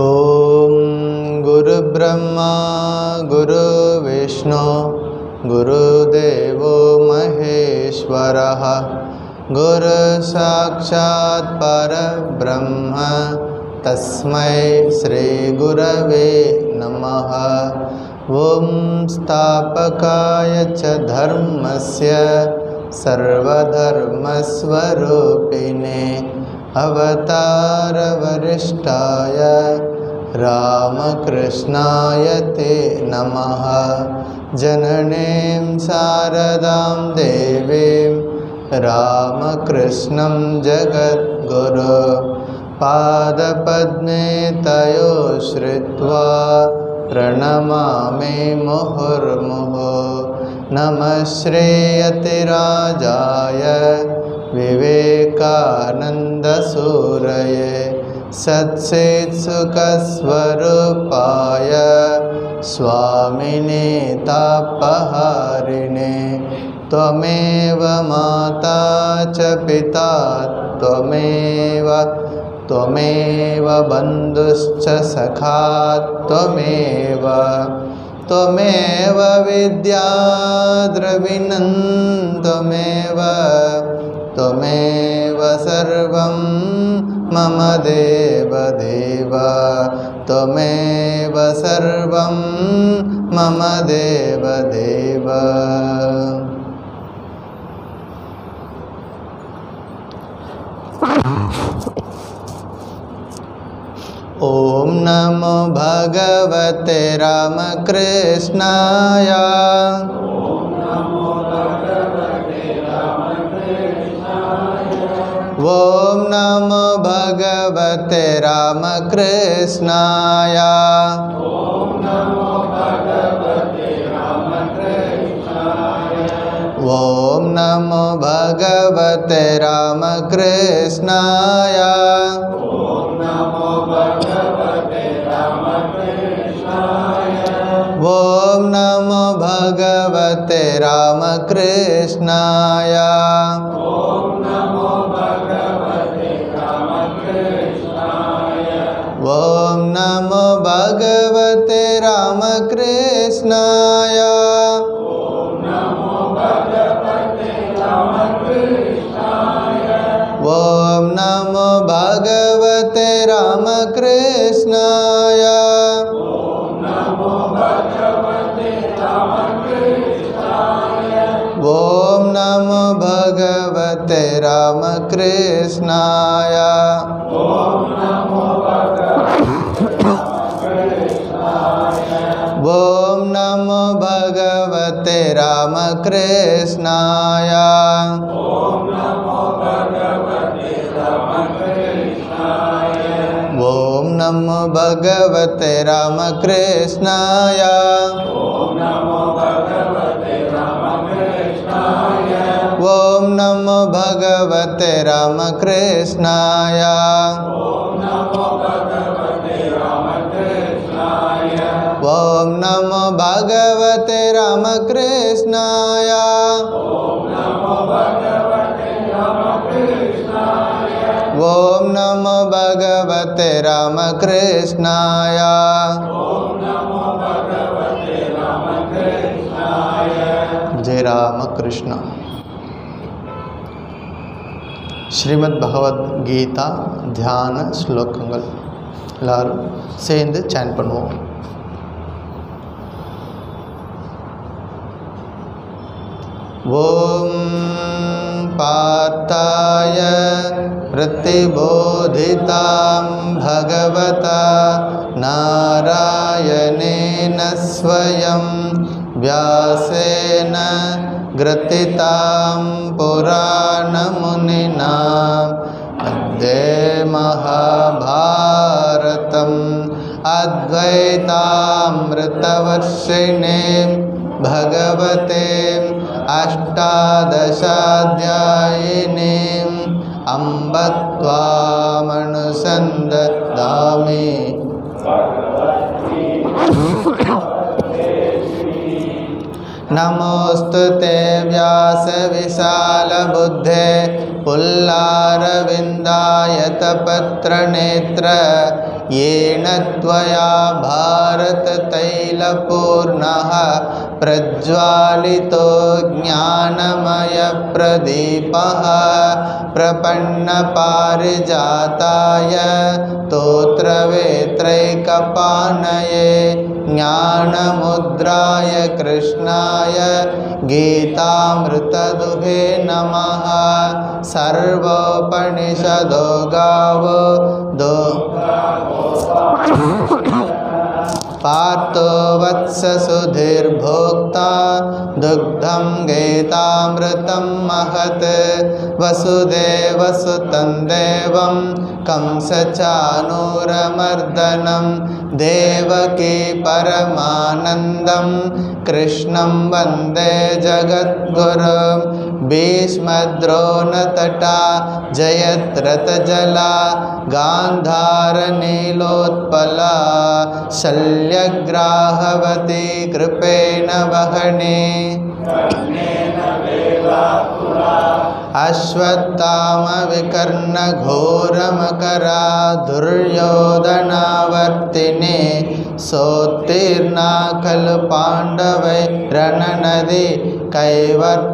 ओम गुरुब्रह्मा गुरुविष्णु गुरुदेवो महेश्वरः गुरुसाक्षात् परब्रह्म तस्मै श्रीगुरवे नमः। ओम स्थापकाय च धर्मस्य सर्वधर्मस्वरूपिणे अवतारवरिष्ठाय रामकृष्णाय ते नमः। जननीं शारदां देवीं रामकृष्णं जगद्गुरु पादपद्मे तयो श्रित्वा प्रणमामि मुहुर्मुहुः। नमः श्रीयतिराजाय विवेकानन्दसूरये सच्चित्सुखस्वरूपाय स्वामिने तापहारिणे त्वमेव माता च पिता त्वमेव बन्धुश्च सखा त्वमेव विद्या द्रविणं त्वमेव सर्वं मम देवदेव त्वमेव सर्वं मम देवदेव। ओम नमो भगवते रामकृष्णाय। ओम नमो भगवते रामकृष्णाय। ओम नमो भगवते रामकृष्णाय। ओम नमो भगवते रामकृष्णाय। ओम नमो भगवते रामकृष्णाय। ओम नमो भगवते रामकृष्णाय। ओम नमो भगवते रामकृष्णाय। ओम नमो भगवते रामकृष्णाय। ओम नमो भगवते रामकृष्णाय। ओम नमो भगवते रामकृष्णाय। ओम नमो भगवते रामकृष्णाय। ओम नमो भगवते रामकृष्णाय। जय रामकृष्ण। ஸ்ரீமத் பகவத்கீதா தியான ஸ்லோகங்கள் எல்லாரும் சேர்ந்து சாண்ட் பண்ணுவோம். ஓம் பார்த்தாய பிரதிபோதிதாம் பகவதா நாராயணேன ஸ்வயம் வியாசேன கிரதிதாம் புராணமுனினா அத்வே மகாபாரதம் அத்வைதாமிருதவர்ஷிணீம் भगवते अष्टादशाध्यायिनीम् अम्ब त्वामनुसन्दधामि। नमोस्तुते व्यासविशालबुद्धे पुल्लारविन्दायतपत्रनेत्र येन त्वया भारततैलपूर्णः प्रज्वालितो ज्ञानमयप्रदीपः प्रपन्नपारिजाताय स्तोत्रवेत्रैकपाणये ज्ञानमुद्राय कृष्णाय गीतामृतदुहे नमः। सर्वोपनिषदो गावो पार्थो वत्स सुधीर्भोक्ता दुग्धं गीतामृतं महत् वसुदेवसुतं देवं कंसचाणूरमर्दनं देवकी परमानन्दं कृष्णं वन्दे जगद्गुरुं भीष्मद्रोणतटा जयद्रथजला गान्धारनीलोत्पला शल्यग्राहवती कृपेण वहने अश्वत्थामविकर्णघोरमकरा दुर्योधनावर्तिने सोत्तीर्णा खलु पाण्डवै रणनदी कैवर्तककेशवः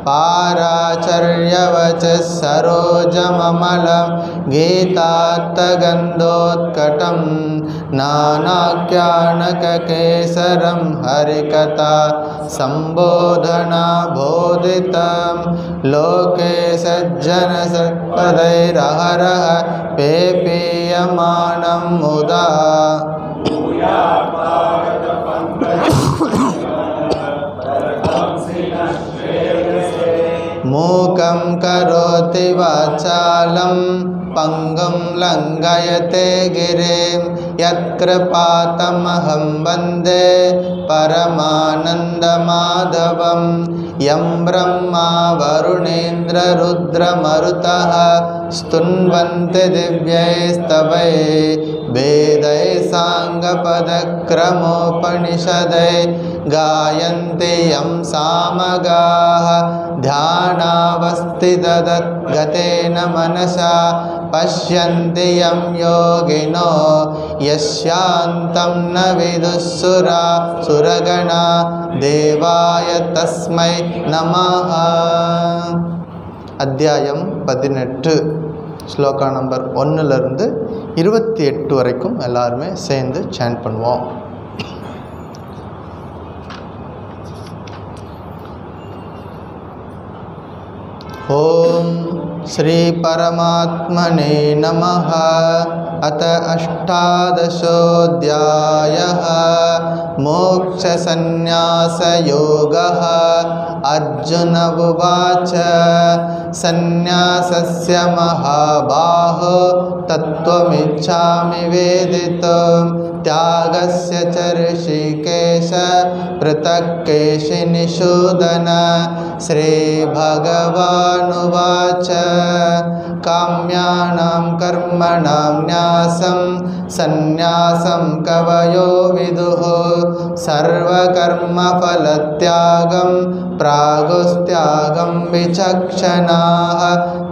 पाराचर्यवचः सरोजममलं गीतार्थगन्धोत्कटं नानाख्यानककेसरं हरिकथा सम्बोधना बोधितं लोके सज्जनसत्पदैरहरः पेपीयमानं मुदा मूकं करोति वाचालं पंगुं लंघयते गिरिं यत्कृपातमहं वन्दे परमानन्दमाधवं यं ब्रह्मा वरुणेन्द्ररुद्रमरुतः स्तुन्वन्ति दिव्यैस्तवैः वेदैः साङ्गपदक्रमोपनिषदैः गायन्ति यं सामगाः ध्यानावस्थितगतेन मनसा पश्यन्ति यं योगिनो यस्यान्तं न विदुःसुरगणा देवाय तस्मै नमः। அத்தியாயம் 18 ஸ்லோகா நம்பர் 1லிருந்து 28 வரைக்கும் எல்லாருமே சேர்ந்து சாண்ட் பண்ணுவோம். ஓம் ஸ்ரீ பரமாத்மனே நமः. अथ अष्टादशोऽध्यायः मोक्षसंन्यासयोगः। अर्जुन उवाच संन्यासस्य महाबाहो तत्त्वमिच्छामि वेदितुं त्यागस्य च ऋषिकेश पृथक् केशिनिषूदन। श्रीभगवानुवाच काम्यानां कर्मणां न्यासं संन्यासं कवयो विदुः सर्वकर्मफलत्यागं प्रागुस्त्यागं विचक्षणाः।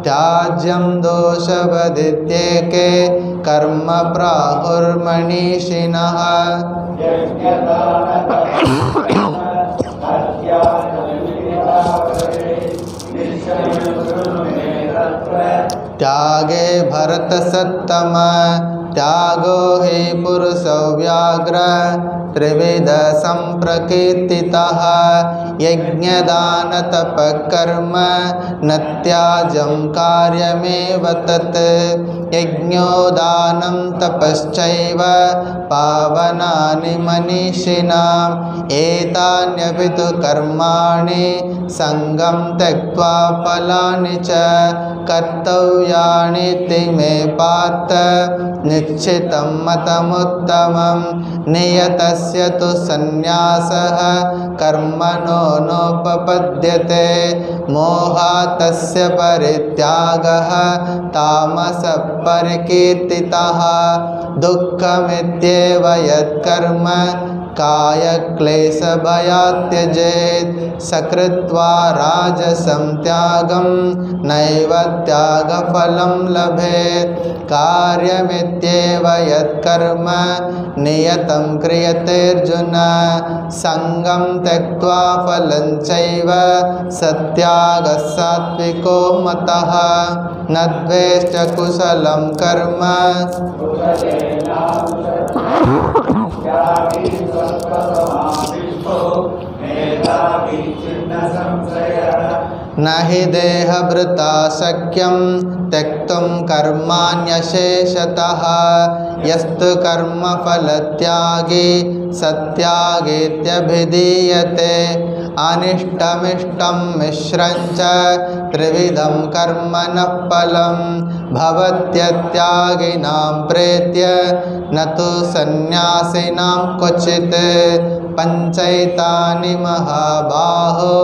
त्याज्यं दोषवदित्येके कर्म प्राहुर्मनीषिणः। त्यागे भरतसत्तम त्यागो हि पुरुषो व्याघ्र त्रिविध संप्रकीर्तितः। यज्ञदानतपःकर्म न त्याज्यं कार्यमेव तत्। यज्ञोदानं तपश्चैव पावनानि मनीषिणाम्। एतान्यपि तु कर्माणि सङ्गं त्यक्त्वा फलानि च कर्तव्यानीति मे पार्थ निश्चितं मतमुत्तमं। नियतस्य तु संन्यासः कर्मणो नोपपद्यते मोहात् तस्य परित्यागः तामसः परिकीर्तितः। दुःखमित्येव यत्कर्म कायक्लेशभयात् त्यजेत् सकृत्वा राजसं त्यागं नैव त्यागफलं लभेत् कार्यमित्येव यत्कर्म नियतं क्रियतेऽर्जुन सङ्गं त्यक्त्वा फलं चैव सत्यागः सात्विको मतः न द्वेष्ट कुशलं कर्म न हि देहभृता शक्यं त्यक्तुं कर्माण्यशेषतः यस्तु कर्मफलत्यागी सत्यागीत्यभिधीयते अनिष्टमिष्टं मिश्रं च त्रिविधं कर्मणः फलं भवत्यत्यागिनां प्रेत्य न तु सन्न्यासिनां क्वचित् पञ्चैतानि महाबाहो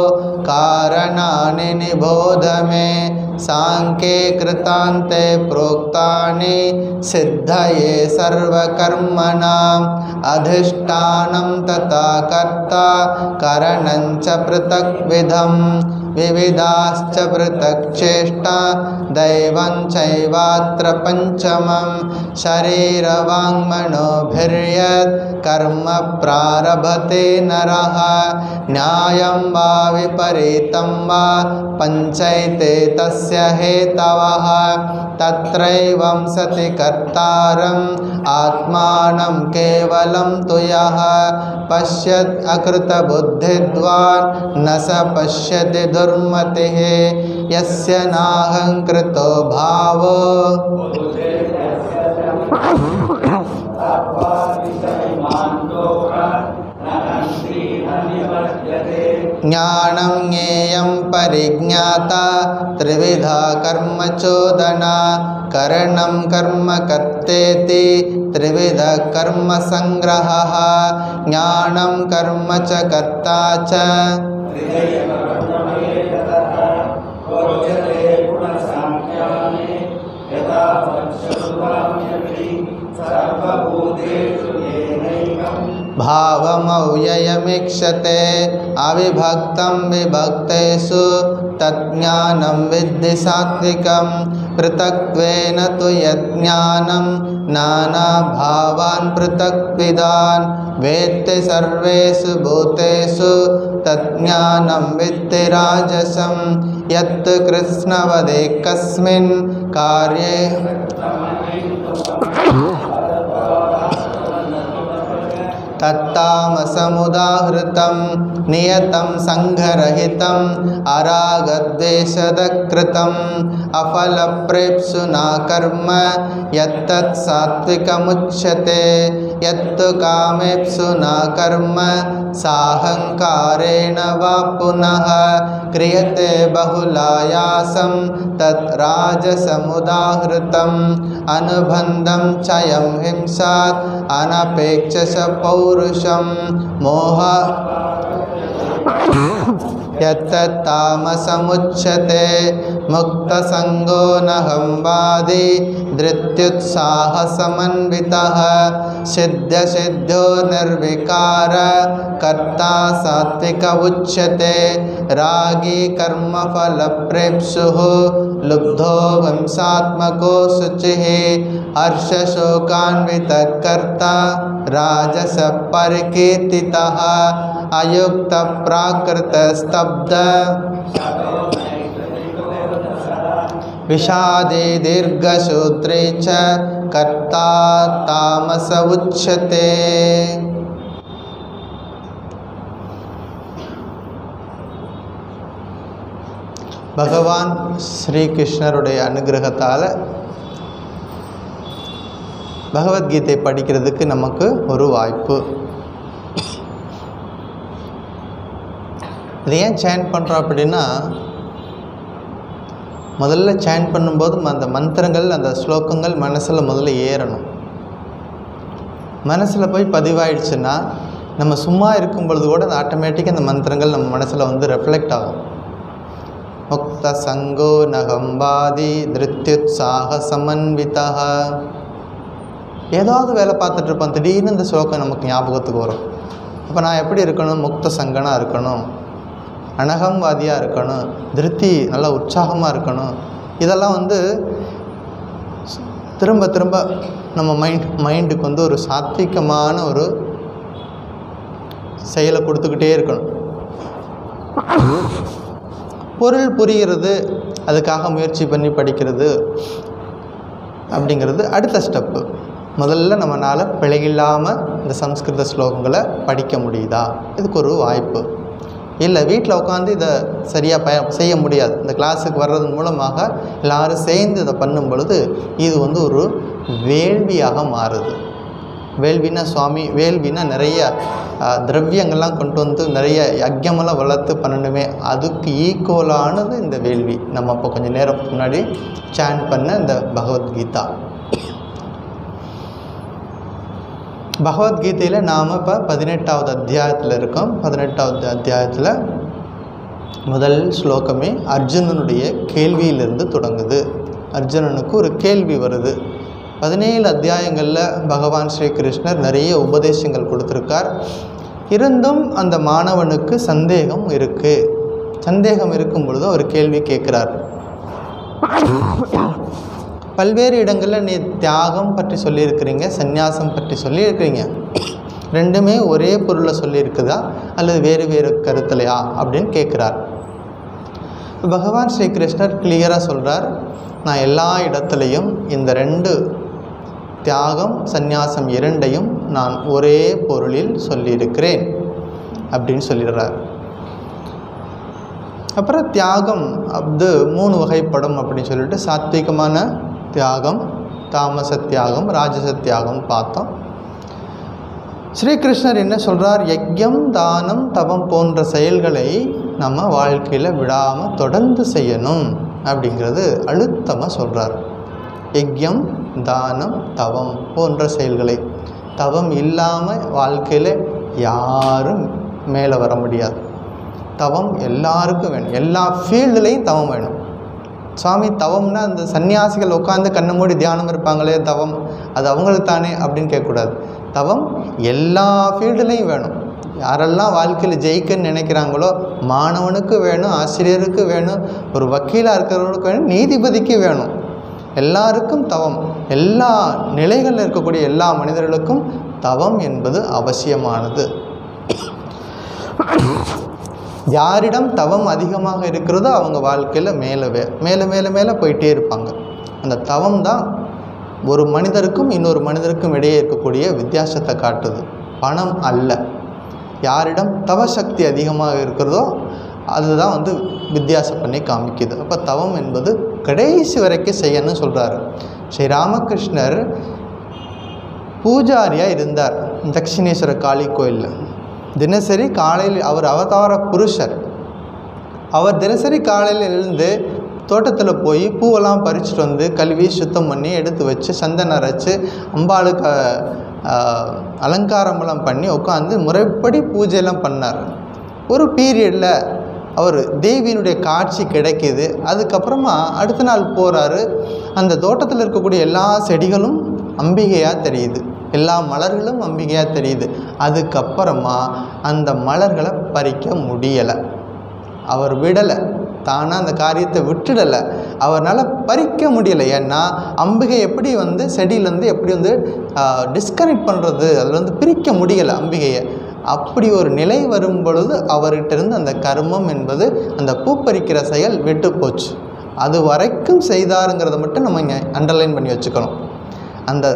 कारणानि निबोध मे सांख्ये कृतान्ते प्रोक्तानि सिद्धये सर्वकर्मणाम् अधिष्ठानं तथा कर्ता करणं च पृथक्विधं विविधाश्च पृथक् चेष्टा दैवं चैवात्र पञ्चमं शरीरवाङ्मनोभिर्यत् कर्म प्रारभते नरः न्यायं वा विपरीतं वा पञ्चैते तस्य हेतवः तत्रैवं सति कर्तारम् आत्मानं केवलं तु यः पश्यत् अकृतबुद्धिद्वान् न स पश्यति दुर्मतिः यस्य नाहङ्कृतो भावो ज्ञानं ज्ञेयं परिज्ञाता त्रिविधा कर्म चोदना करणं कर्म कर्तेति त्रिविधः कर्म संग्रहः ज्ञानं कर्म च कर्ता च भावमव्ययमीक्षते अविभक्तं विभक्तेषु तज्ज्ञानं विद्धि सात्विकं पृथक्त्वेन तु यज्ञानं नानाभावान् पृथक्विदान् वेत्ति सर्वेषु भूतेषु तज्ज्ञानं विद्धि राजसं यत् कृष्णवदेकस्मिन् कार्ये तत्तामसमुदाहृतं नियतं संघरहितं अरागद्वेषदकृतं अफलप्रेप्सुना कर्म यत्तत् सात्विकमुच्यते यत्तु कामेप्सुना कर्म साहंकारेण वा पुनः क्रियते बहुलायासं तत् राजसमुदाहृतम् अनुबन्धं चयं हिंसात् अनपेक्षश पौरुषं मोह यत्तामसमुच्यते मुक्तसंगो नहंवादी धृत्युत्साहसमन्वितः सिद्ध्यसिद्ध्यो निर्विकार कर्ता सात्विक उच्यते रागी कर्मफलप्रेप्सुः लुब्धो हिंसात्मको शुचिः हर्षशोकान्वितः कर्ता राजसः परिकीर्तितः अयुक्तप्राकृतस्तब्ध विषादे दीर्घसूत्रे च कर्ता तामस उच्यते. பகவான் ஸ்ரீகிருஷ்ணருடைய அனுகிரகத்தால் பகவத்கீதை படிக்கிறதுக்கு நமக்கு ஒரு வாய்ப்பு. இது ஏன் சேண்ட் பண்ணுறோம் அப்படின்னா, முதல்ல சேண்ட் பண்ணும்போது அந்த மந்திரங்கள் அந்த ஸ்லோகங்கள் மனசில் முதல்ல ஏறணும். மனசில் போய் பதிவாயிடுச்சுன்னா நம்ம சும்மா இருக்கும் பொழுது கூட அந்த ஆட்டோமேட்டிக்காக அந்த மந்திரங்கள் நம்ம மனசில் வந்து ரெஃப்ளெக்ட் ஆகும். முக்த சங்கோ நகம்பாதி திருத்யுத்சாக சமன்விதா. ஏதாவது வேலை பார்த்துட்ருப்போம், திடீர்னு இந்த ஸ்லோகம் நமக்கு ஞாபகத்துக்கு வரும். அப்போ நான் எப்படி இருக்கணும்? முக்த சங்கனாக இருக்கணும், அனகம்வாதியாக இருக்கணும், திருப்தி நல்லா உற்சாகமாக இருக்கணும். இதெல்லாம் வந்து திரும்ப திரும்ப நம்ம மைண்டுக்கு வந்து ஒரு சாத்விகமான ஒரு செயலை கொடுத்துக்கிட்டே இருக்கணும். பொருள் புரிகிறது, அதுக்காக முயற்சி பண்ணி படிக்கிறது அப்படிங்கிறது அடுத்த ஸ்டெப்பு. முதல்ல நம்மளால் பிழையில்லாமல் இந்த சம்ஸ்கிருத ஸ்லோகங்களை படிக்க முடியுதா? இதுக்கு ஒரு வாய்ப்பு. இல்லை வீட்டில் உட்காந்து இதை சரியாக செய்ய முடியாது, இந்த கிளாஸுக்கு வர்றது மூலமாக எல்லோரும் சேர்ந்து இதை பண்ணும் பொழுது இது வந்து ஒரு வேள்வியாக மாறுது. வேள்வினா வேள்வினா நிறைய திரவியங்கள்லாம் கொண்டு வந்து நிறைய யஜ்யமெல்லாம் வளர்த்து பண்ணணுமே, அதுக்கு ஈக்குவலானது இந்த வேள்வி. நம்ம இப்போ கொஞ்சம் நேரம் முன்னாடி சாண்ட் பண்ண இந்த பகவத்கீதா. பகவத்கீதையில் நாம் இப்போ 18வது அத்தியாயத்தில் இருக்கோம். 18வது அத்தியாயத்தில் முதல் ஸ்லோகமே அர்ஜுனனுடைய கேள்வியிலிருந்து தொடங்குது. அர்ஜுனனுக்கு ஒரு கேள்வி வருது. 17 அத்தியாயங்களில் பகவான் ஸ்ரீகிருஷ்ணர் நிறைய உபதேசங்கள் கொடுத்துருக்கார். இருந்தும் அந்த மாணவனுக்கு சந்தேகம் இருக்குது. சந்தேகம் இருக்கும் பொழுது ஒரு கேள்வி கேட்குறார். பல்வேறு இடங்களில் நீ தியாகம் பற்றி சொல்லியிருக்கிறீங்க, சந்நியாசம் பற்றி சொல்லியிருக்கிறீங்க, ரெண்டுமே ஒரே பொருளை சொல்லியிருக்குதா அல்லது வேறு வேறு கருத்துலையா அப்படின்னு கேட்குறார். பகவான் ஸ்ரீகிருஷ்ணர் கிளியராக சொல்கிறார், நான் எல்லா இடத்துலையும் இந்த ரெண்டு தியாகம் சந்நியாசம் இரண்டையும் நான் ஒரே பொருளில் சொல்லியிருக்கிறேன் அப்படின்னு சொல்லிடுறார். அப்புறம் தியாகம் அது 3 வகைப்படும் அப்படின்னு சொல்லிட்டு சாத்விகமான தியாகம், தாமச தியாகம், ராஜச தியாகம் பார்த்தோம். ஸ்ரீகிருஷ்ணர் என்ன சொல்கிறார்? யஜ்யம் தானம் தவம் போன்ற செயல்களை நம்ம வாழ்க்கையில் விடாமல் தொடர்ந்து செய்யணும் அப்படிங்கிறது அழுத்தமாக சொல்கிறார். யஜ்யம் தானம் தவம் போன்ற செயல்களை, தவம் இல்லாமல் வாழ்க்கையில் யாரும் மேலே வர முடியாது. தவம் எல்லாருக்கும் வேணும், எல்லா ஃபீல்டுலேயும் தவம் வேணும். சுவாமி தவம்னா அந்த சன்னியாசிகள் உட்காந்து கண்ணை மூடி தியானம் இருப்பாங்களே தவம், அது அவங்களுக்கு தானே அப்படின்னு கேட்கக்கூடாது. தவம் எல்லா ஃபீல்டுலேயும் வேணும். யாரெல்லாம் வாழ்க்கையில் ஜெயிக்கன்னு நினைக்கிறாங்களோ மாணவனுக்கு வேணும், ஆசிரியருக்கு வேணும், ஒரு வக்கீலாக இருக்கிறவங்களுக்கு வேணும், நீதிபதிக்கு வேணும். எல்லாருக்கும் தவம், எல்லா நிலைகளில் இருக்கக்கூடிய எல்லா மனிதர்களுக்கும் தவம் என்பது அவசியமானது. யாரிடம் தவம் அதிகமாக இருக்கிறதோ அவங்க வாழ்க்கையில் மேலே போயிட்டே இருப்பாங்க. அந்த தவம் தான் ஒரு மனிதருக்கும் இன்னொரு மனிதருக்கும் இடையே இருக்கக்கூடிய வித்தியாசத்தை காட்டுது, பணம் அல்ல. யாரிடம் தவசக்தி அதிகமாக இருக்கிறதோ அதுதான் வந்து வித்தியாசம் பண்ணி காமிக்குது. அப்போ தவம் என்பது கடைசி வரைக்கும் செய்யணும்னு சொல்கிறாரு. ஸ்ரீ ராமகிருஷ்ணர் பூஜாரியாக இருந்தார் தட்சிணேஸ்வர காளி கோயிலில். தினசரி காலையில் அவர் அவதார புருஷர். அவர் தினசரி காலையில் எழுந்து தோட்டத்தில் போய் பூவெல்லாம் பறிச்சுட்டு வந்து கழுவி சுத்தம் பண்ணி எடுத்து வச்சு சந்தனம் அரைச்சி அம்பாளுக்கு அலங்காரமெல்லாம் பண்ணி உட்காந்து முறைப்படி பூஜையெல்லாம் பண்ணார். ஒரு பீரியடில் அவர் தேவியினுடைய காட்சி கிடைக்கிது. அதுக்கப்புறமா அடுத்த நாள் போகிறாரு. அந்த தோட்டத்தில் இருக்கக்கூடிய எல்லா செடிகளும் அம்பிகையாக தெரியுது, எல்லா மலர்களும் அம்பிகையாக தெரியுது. அதுக்கப்புறமா அந்த மலர்களை பறிக்க முடியலை. அவர் விடலை, தானாக அந்த காரியத்தை விட்டுடலை. அவரால் பறிக்க முடியலை. ஏன்னா அம்பிகை எப்படி வந்து செடியிலேருந்து எப்படி வந்து டிஸ்கனெக்ட் பண்ணுறது, அதில் வந்து பிரிக்க முடியலை அம்பிகையை. அப்படி ஒரு நிலை வரும் பொழுது அவர்கிட்ட இருந்து அந்த கர்மம் என்பது, அந்த பூ பறிக்கிற செயல் விட்டு போச்சு. அது வரைக்கும் செய்தாருங்கிறத மட்டும் நம்ம இங்கே அண்டர்லைன் பண்ணி வச்சுக்கணும். அந்த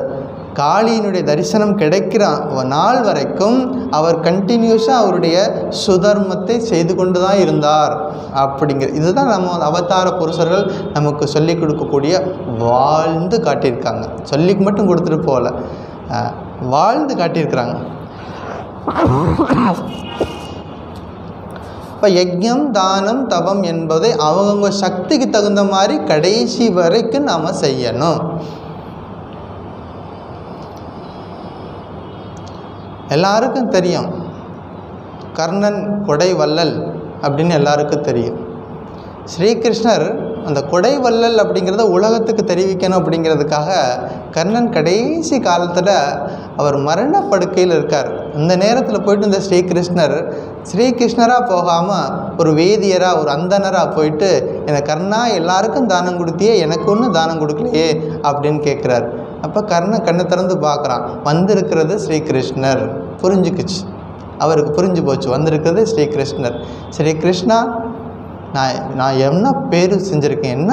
காளியினுடைய தரிசனம் கிடைக்கிற நாள் வரைக்கும் அவர் கண்டினியூஸாக அவருடைய சுதர்மத்தை செய்து கொண்டு தான் இருந்தார். அப்படிங்கிற இதுதான் நம்ம அவதார புருஷர்கள் நமக்கு சொல்லிக் கொடுக்கக்கூடிய, வாழ்ந்து காட்டியிருக்காங்க. சொல்லி மட்டும் கொடுத்துட்டு போகல, வாழ்ந்து காட்டியிருக்கிறாங்க. இப்போ யஜ்யம் தானம் தவம் என்பதை அவங்கவுங்க சக்திக்கு தகுந்த மாதிரி கடைசி வரைக்கும் நாம் செய்யணும். எல்லாருக்கும் தெரியும் கர்ணன் கொடை வள்ளல் அப்படின்னு எல்லாருக்கும் தெரியும். ஸ்ரீகிருஷ்ணர் அந்த கொடை வள்ளல் அப்படிங்கிறத உலகத்துக்கு தெரிவிக்கணும் அப்படிங்கிறதுக்காக கர்ணன் கடைசி காலத்தில் அவர் மரணப்படுக்கையில் இருக்கார். அந்த நேரத்தில் போயிட்டு இந்த ஸ்ரீகிருஷ்ணராக போகாமல் ஒரு வேதியராக ஒரு அந்தனராக போயிட்டு எனக்கு கர்ணா எல்லாருக்கும் தானம் கொடுத்தியே, எனக்கு ஒன்றும் தானம் கொடுக்கலையே அப்படின்னு கேட்குறார். அப்போ கர்ணன் கண்ணை திறந்து பார்க்குறான், வந்திருக்கிறது ஸ்ரீகிருஷ்ணர். புரிஞ்சுக்குச்சு, அவருக்கு புரிஞ்சு போச்சு, வந்திருக்கிறது ஸ்ரீகிருஷ்ணர். ஸ்ரீகிருஷ்ணா, நான் என்ன பேர் செஞ்சுருக்கேன்,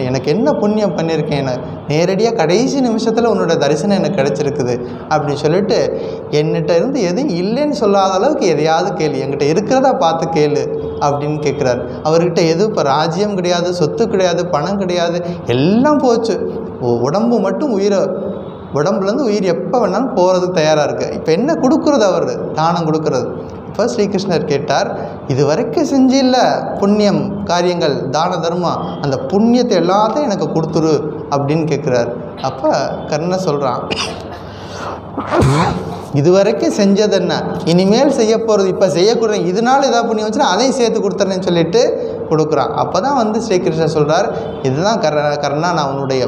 எனக்கு என்ன புண்ணியம் பண்ணியிருக்கேன், நேரடியாக கடைசி நிமிஷத்தில் உன்னோட தரிசனம் எனக்கு கிடச்சிருக்குது அப்படின்னு சொல்லிட்டு என்கிட்ட இருந்து எதுவும் இல்லைன்னு சொல்லாத அளவுக்கு எதையாவது கேளு, என்கிட்ட இருக்கிறதா பார்த்து கேளு அப்படின்னு கேட்குறாரு. அவர்கிட்ட எதுவும் இப்போ ராஜ்யம் கிடையாது, சொத்து கிடையாது, பணம் கிடையாது, எல்லாம் போச்சு. உடம்பு மட்டும் உடம்புலேருந்து உயிர் எப்போ வேணாலும் போகிறதுக்கு தயாராக இருக்குது. இப்போ என்ன கொடுக்குறது, அவர் தானம் கொடுக்குறது. இப்போ ஸ்ரீகிருஷ்ணர் கேட்டார், இது வரைக்கும் செஞ்சில்ல புண்ணியம் காரியங்கள் தான தர்மம், அந்த புண்ணியத்தை எல்லாத்தையும் எனக்கு கொடுத்துரு அப்படின்னு கேட்குறார். அப்போ கர்ணன் சொல்கிறான், இது வரைக்கும் செஞ்சது என்ன, இனிமேல் செய்ய போகிறது, இப்போ செய்யக்கூடாது, இதனால் ஏதாவது புண்ணியம் வச்சுன்னா அதையும் சேர்த்து கொடுத்துறேன்னு சொல்லிட்டு கொடுக்குறான். அப்போ தான் ஸ்ரீகிருஷ்ணர் சொல்கிறார், இதுதான் கர்ணா, நான் உன்னுடைய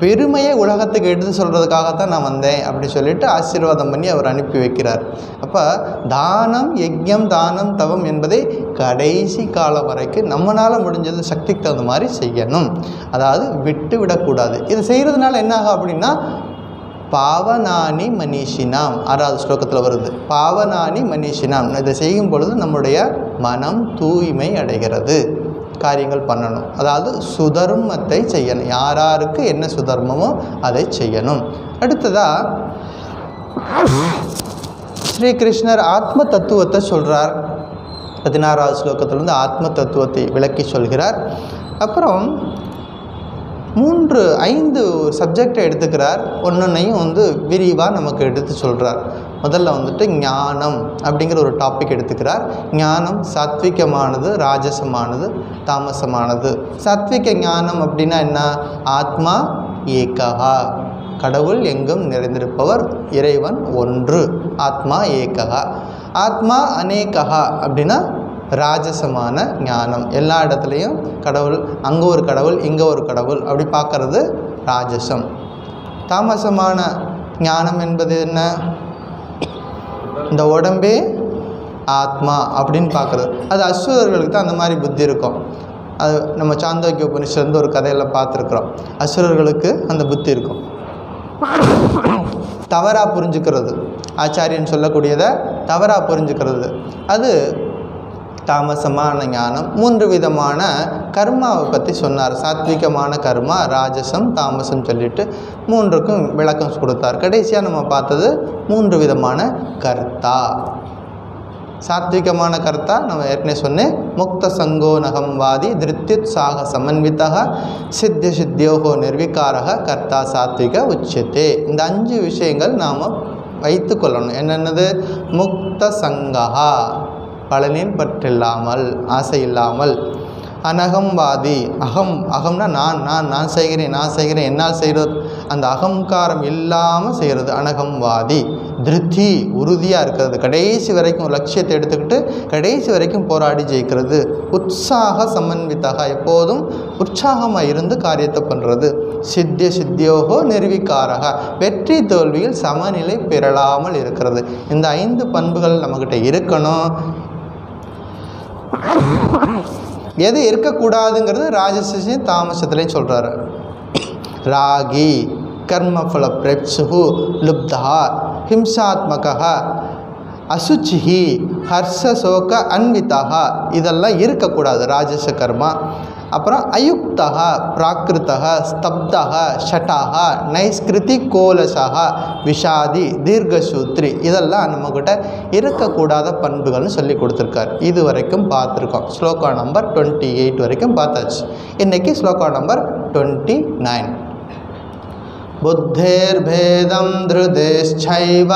பெருமையை உலகத்துக்கு எடுத்து சொல்கிறதுக்காகத்தான் நான் வந்தேன் அப்படின்னு சொல்லிட்டு ஆசீர்வாதம் பண்ணி அவர் அனுப்பி வைக்கிறார். அப்போ தானம், யஜ்யம், தானம், தவம் என்பதை கடைசி காலம் வரைக்கும் நம்மளால் முடிஞ்சது சக்திக்கு தகுந்த மாதிரி செய்யணும். அதாவது விட்டு விடக்கூடாது. இது செய்கிறதுனால என்ன ஆகும் அப்படின்னா, பாவனானி மனிஷினாம், 6வது ஸ்லோகத்தில் வருது, பாவனானி மனிஷினாம். இதை செய்யும் பொழுது நம்முடைய மனம் தூய்மை அடைகிறது. காரியங்கள் பண்ணணும், அதாவது சுதர்மத்தை செய்யணும், யாராருக்கு என்ன சுதர்மமோ அதை செய்யணும். அடுத்ததாக ஸ்ரீகிருஷ்ணர் ஆத்ம தத்துவத்தை சொல்கிறார். 16வது ஸ்லோகத்திலிருந்து ஆத்ம தத்துவத்தை விளக்கி சொல்கிறார். அப்புறம் 5 சப்ஜெக்டை எடுத்துக்கிறார். ஒன்னொன்னையும் விரிவாக நமக்கு எடுத்து சொல்கிறார். முதல்ல ஞானம் அப்படிங்கிற ஒரு டாபிக் எடுத்துக்கிறார். ஞானம் சாத்விகமானது, ராஜசமானது, தாமசமானது. சாத்விக ஞானம் அப்படின்னா என்ன, ஆத்மா ஏகஹா, கடவுள் எங்கும் நிறைந்திருப்பவர், இறைவன் ஒன்று, ஆத்மா ஏகஹா. ஆத்மா அநேகஹா அப்படின்னா ராஜசமான ஞானம், எல்லா இடத்துலையும் கடவுள், அங்கே ஒரு கடவுள் இங்கே ஒரு கடவுள் அப்படி பார்க்கறது ராஜசம். தாமசமான ஞானம் என்பது என்ன, இந்த உடம்பே ஆத்மா அப்படின்னு பார்க்குறது. அது அசுரர்களுக்கு தான் அந்த மாதிரி புத்தி இருக்கும். அது நம்ம சாந்தோக்கிய உபனிஷத்துலேருந்து ஒரு கதையெல்லாம் பார்த்துருக்குறோம். அசுரர்களுக்கு அந்த புத்தி இருக்கும். தவறாக புரிஞ்சுக்கிறது, ஆச்சாரியன் சொல்லக்கூடியதை தவறாக புரிஞ்சுக்கிறது, அது தாமசமான ஞானம். 3 விதமான கர்மாவை பற்றி சொன்னார். சாத்விகமான கர்மா, ராஜசம், தாமசம் சொல்லிட்டு 3க்கும் விளக்கம் கொடுத்தார். கடைசியாக நம்ம பார்த்தது 3 விதமான கர்த்தா. சாத்விகமான கர்த்தா நம்ம ஏற்கனவே சொன்னேன், முக்த சங்கோ நகம்வாதி திருத்யுத்சாக சமன்விதா சித்தியோகோ நிர்விகாரக கர்த்தா சாத்விக உச்சத்தே. இந்த 5 விஷயங்கள் நாம் வைத்து கொள்ளணும். என்னென்னது, முக்த சங்கா, பலனின் பற்றில்லாமல், ஆசை இல்லாமல். அனகம்வாதி, அகம்னா நான் செய்கிறேன் என்னால் செய்கிறது, அந்த அகங்காரம் இல்லாமல் செய்கிறது அனகம்வாதி. திருப்தி, உறுதியாக இருக்கிறது, கடைசி வரைக்கும் லட்சியத்தை எடுத்துக்கிட்டு கடைசி வரைக்கும் போராடி ஜெயிக்கிறது. உற்சாக சமன்விதா, எப்போதும் உற்சாகமாக இருந்து காரியத்தை பண்ணுறது. சித்தியோகோ நிர்விகாரக, வெற்றி தோல்வியில் சமநிலை பெறலாமல் இருக்கிறது. இந்த 5 பண்புகள் நம்மக்கிட்ட இருக்கணும். எது இருக்கக்கூடாதுங்கிறது ராஜசத்தையும் தாமசத்துலையும் சொல்கிறாரு. ராகி, கர்மஃபல பிரப்சுஹு, லுப்தா, ஹிம்சாத்மகா, அசுச்சிஹி, ஹர்ஷசோக அன்விதா, இதெல்லாம் இருக்கக்கூடாது ராஜச கர்மா. அப்புறம் அயுக்தா, பிராகிருத்தா, ஸ்தப்தா, ஷட்டாக, நைஸ்கிருதி கோலசா, விஷாதி, தீர்க்கசூத்ரி, இதெல்லாம் நம்மக்கிட்ட இருக்கக்கூடாத பண்புகள்னு சொல்லி கொடுத்துருக்கார். இது வரைக்கும் பார்த்துருக்கோம். ஸ்லோகா நம்பர் 28 வரைக்கும் பார்த்தாச்சு. இன்றைக்கி ஸ்லோகா நம்பர் 29. புத்தேர்பேதம் திருதேஷ்சைவ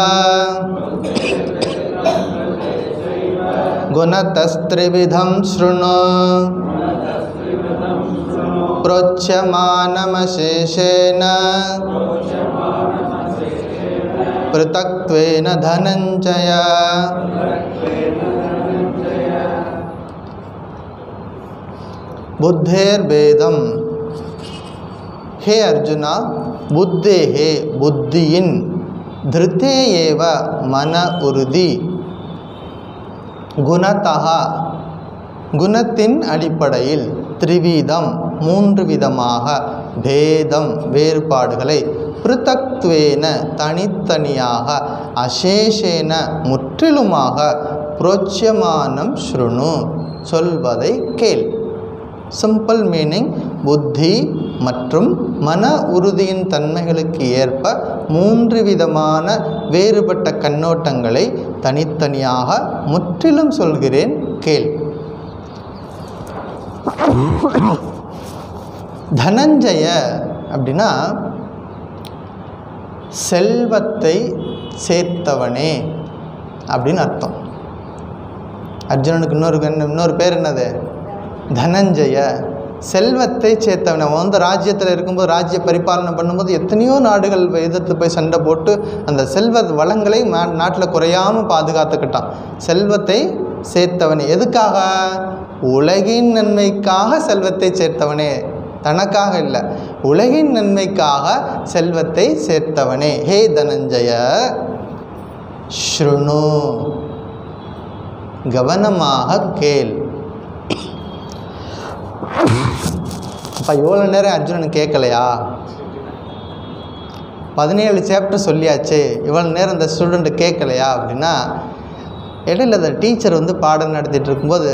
குணதஸ்த்ரிவிதம் ஸ்ருணு प्रोच्यमानमशेषेण पृथक्त्वेन धनञ्जय. புத்தேர் பேதம். ஹே அர்ஜுனா, புத்தேஹே புத்தியின், திருத்தே ஏவ மன உறுதி, குணதஹ குணத்தின் அடிப்படையில், த்ரிவிதம் மூன்று விதமாக, பேதம் வேறுபாடுகளை, பிருத்தக்த்வேன தனித்தனியாக, அசேஷேன முற்றிலுமாக, புரோச்யமானம் ஸ்ருணு சொல்வதை கேள். சிம்பிள் மீனிங், புத்தி மற்றும் மன உறுதியின் தன்மைகளுக்கு ஏற்ப மூன்று விதமான வேறுபட்ட கண்ணோட்டங்களை தனித்தனியாக முற்றிலும் சொல்கிறேன் கேள். தனஞ்சய அப்படின்னா செல்வத்தை சேர்த்தவனே அப்படின்னு அர்த்தம். அர்ஜுனனுக்கு இன்னொரு பேர் என்னது? தனஞ்சய, செல்வத்தை சேர்த்தவன். அவன் வந்து ராஜ்யத்தில் இருக்கும்போது, ராஜ்ய பரிபாலனை பண்ணும்போது எத்தனையோ நாடுகள் எதிர்த்து போய் சண்டை போட்டு அந்த செல்வ வளங்களை நாட்டில் குறையாமல் பாதுகாத்துக்கிட்டான். செல்வத்தை சேர்த்தவனே. எதுக்காக? உலகின் நன்மைக்காக செல்வத்தை சேர்த்தவனே, தனக்காக இல்லை, உலகின் நன்மைக்காக செல்வத்தை சேர்த்தவனே. ஹே தனஞ்சய ஸ்ருணு, கவனமாக கேள். அப்போ இவ்வளோ நேரம் அர்ஜுனன் கேட்கலையா? 17 சாப்டர் சொல்லியாச்சு, இவ்வளோ நேரம் இந்த ஸ்டூடெண்ட்டு கேட்கலையா அப்படின்னா, இடையில அந்த டீச்சர் வந்து பாடம் நடத்திட்டு இருக்கும்போது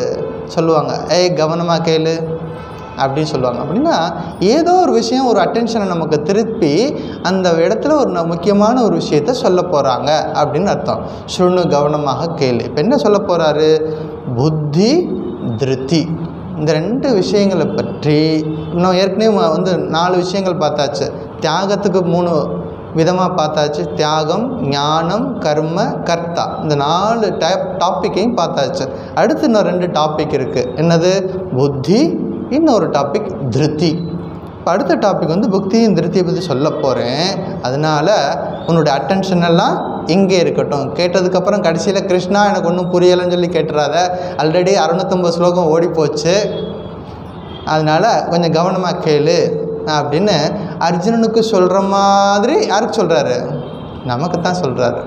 சொல்லுவாங்க, ஏய் கவனமாக கேளு அப்படின்னு சொல்லுவாங்க. அப்படின்னா ஏதோ ஒரு விஷயம், ஒரு அட்டென்ஷனை நமக்கு திருப்பி அந்த இடத்துல ஒரு முக்கியமான ஒரு விஷயத்த சொல்ல போகிறாங்க அப்படின்னு அர்த்தம். ஸ்ருணு, கவனமாக கேளு. இப்போ என்ன சொல்ல போகிறாரு? புத்தி, திருத்தி, இந்த 2 விஷயங்களை பற்றி இன்னும் ஏற்கனவே வந்து 4 விஷயங்கள் பார்த்தாச்சு. தியாகத்துக்கு 3 விதமாக பார்த்தாச்சு. தியாகம், ஞானம், கர்ம, கர்த்தா, இந்த 4 டாப்பிக்கையும் பார்த்தாச்சு. அடுத்து இன்னும் 2 டாபிக் இருக்குது. என்னது? புத்தி, இன்னொரு டாபிக் திருத்தி. இப்போ அடுத்த டாபிக் வந்து புத்தியும் திருத்தியை பற்றி சொல்ல போகிறேன். அதனால் உன்னுடைய அட்டென்ஷன் எல்லாம் இங்கே இருக்கட்டும். கேட்டதுக்கப்புறம் கடைசியில் கிருஷ்ணா எனக்கு ஒன்றும் புரியலைன்னு சொல்லி கேட்டுறாத. ஆல்ரெடி 650 ஸ்லோகம் ஓடி போச்சு, அதனால் கொஞ்சம் கவனமாக கேளு அப்படின்னு அர்ஜுனனுக்கு சொல்கிற மாதிரி யாருக்கு சொல்கிறாரு? நமக்கு தான் சொல்கிறாரு.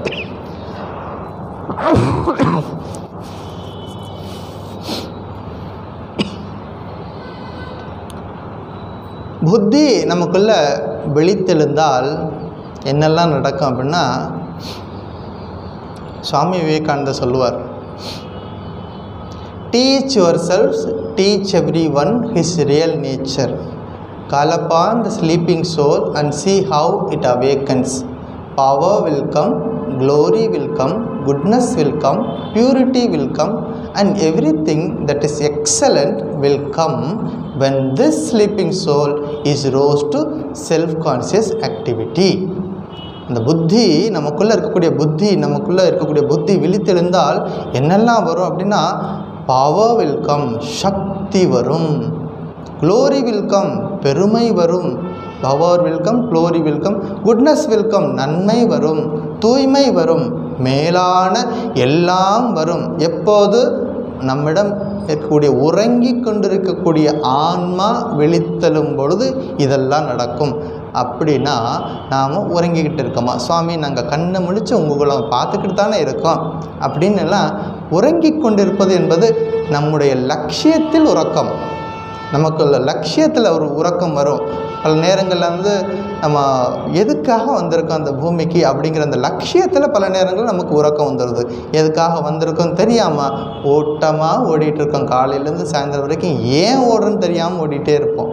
புத்தி நமக்குள்ள விழித்தெழுந்தால் என்னெல்லாம் நடக்கும் அப்படின்னா, சுவாமி விவேகானந்தர் சொல்லுவார், teach yourself, teach every one his real nature, call upon the sleeping soul and see how it awakens. Power will come, glory will come, goodness will come, purity will come, and everything that is excellent will come when this sleeping soul is rose to self-conscious activity. அந்த புத்தி நமக்குள்ளே இருக்கக்கூடிய புத்தி விழித்தெழுந்தால் என்னெல்லாம் வரும் அப்படின்னா, power will come, சக்தி வரும், glory will come, பெருமை வரும், power will come, glory will come, goodness will come, நன்மை வரும், தூய்மை வரும், மேலான எல்லாம் வரும். எப்போது? நம்மிடம் இருக்கக்கூடிய உறங்கி கொண்டிருக்கக்கூடிய ஆன்மா விழித்தெழும் பொழுது இதெல்லாம் நடக்கும். அப்படின்னா நாம் உறங்கிக்கிட்டு இருக்கோமா? சுவாமி நாங்கள் கண்ணை முழித்து உங்களை பார்த்துக்கிட்டு தானே இருக்கோம் அப்படின்னு எல்லாம் உறங்கி கொண்டிருப்பது என்பது நம்முடைய லட்சியத்தில் உறக்கம். நமக்கு லட்சியத்தில் ஒரு உறக்கம் வரும். பல நேரங்களில் வந்து நம்ம எதுக்காக வந்திருக்கோம் அந்த பூமிக்கு அப்படிங்கிற அந்த லட்சியத்தில் பல நேரங்களில் நமக்கு உறக்கம் வந்துடுது. எதுக்காக வந்திருக்கோம் தெரியாமல் ஓட்டமாக ஓடிட்டுருக்கோம். காலையிலேருந்து சாயந்தரம் வரைக்கும் ஏன் ஓடுறோன்னு தெரியாமல் ஓடிட்டே இருப்போம்.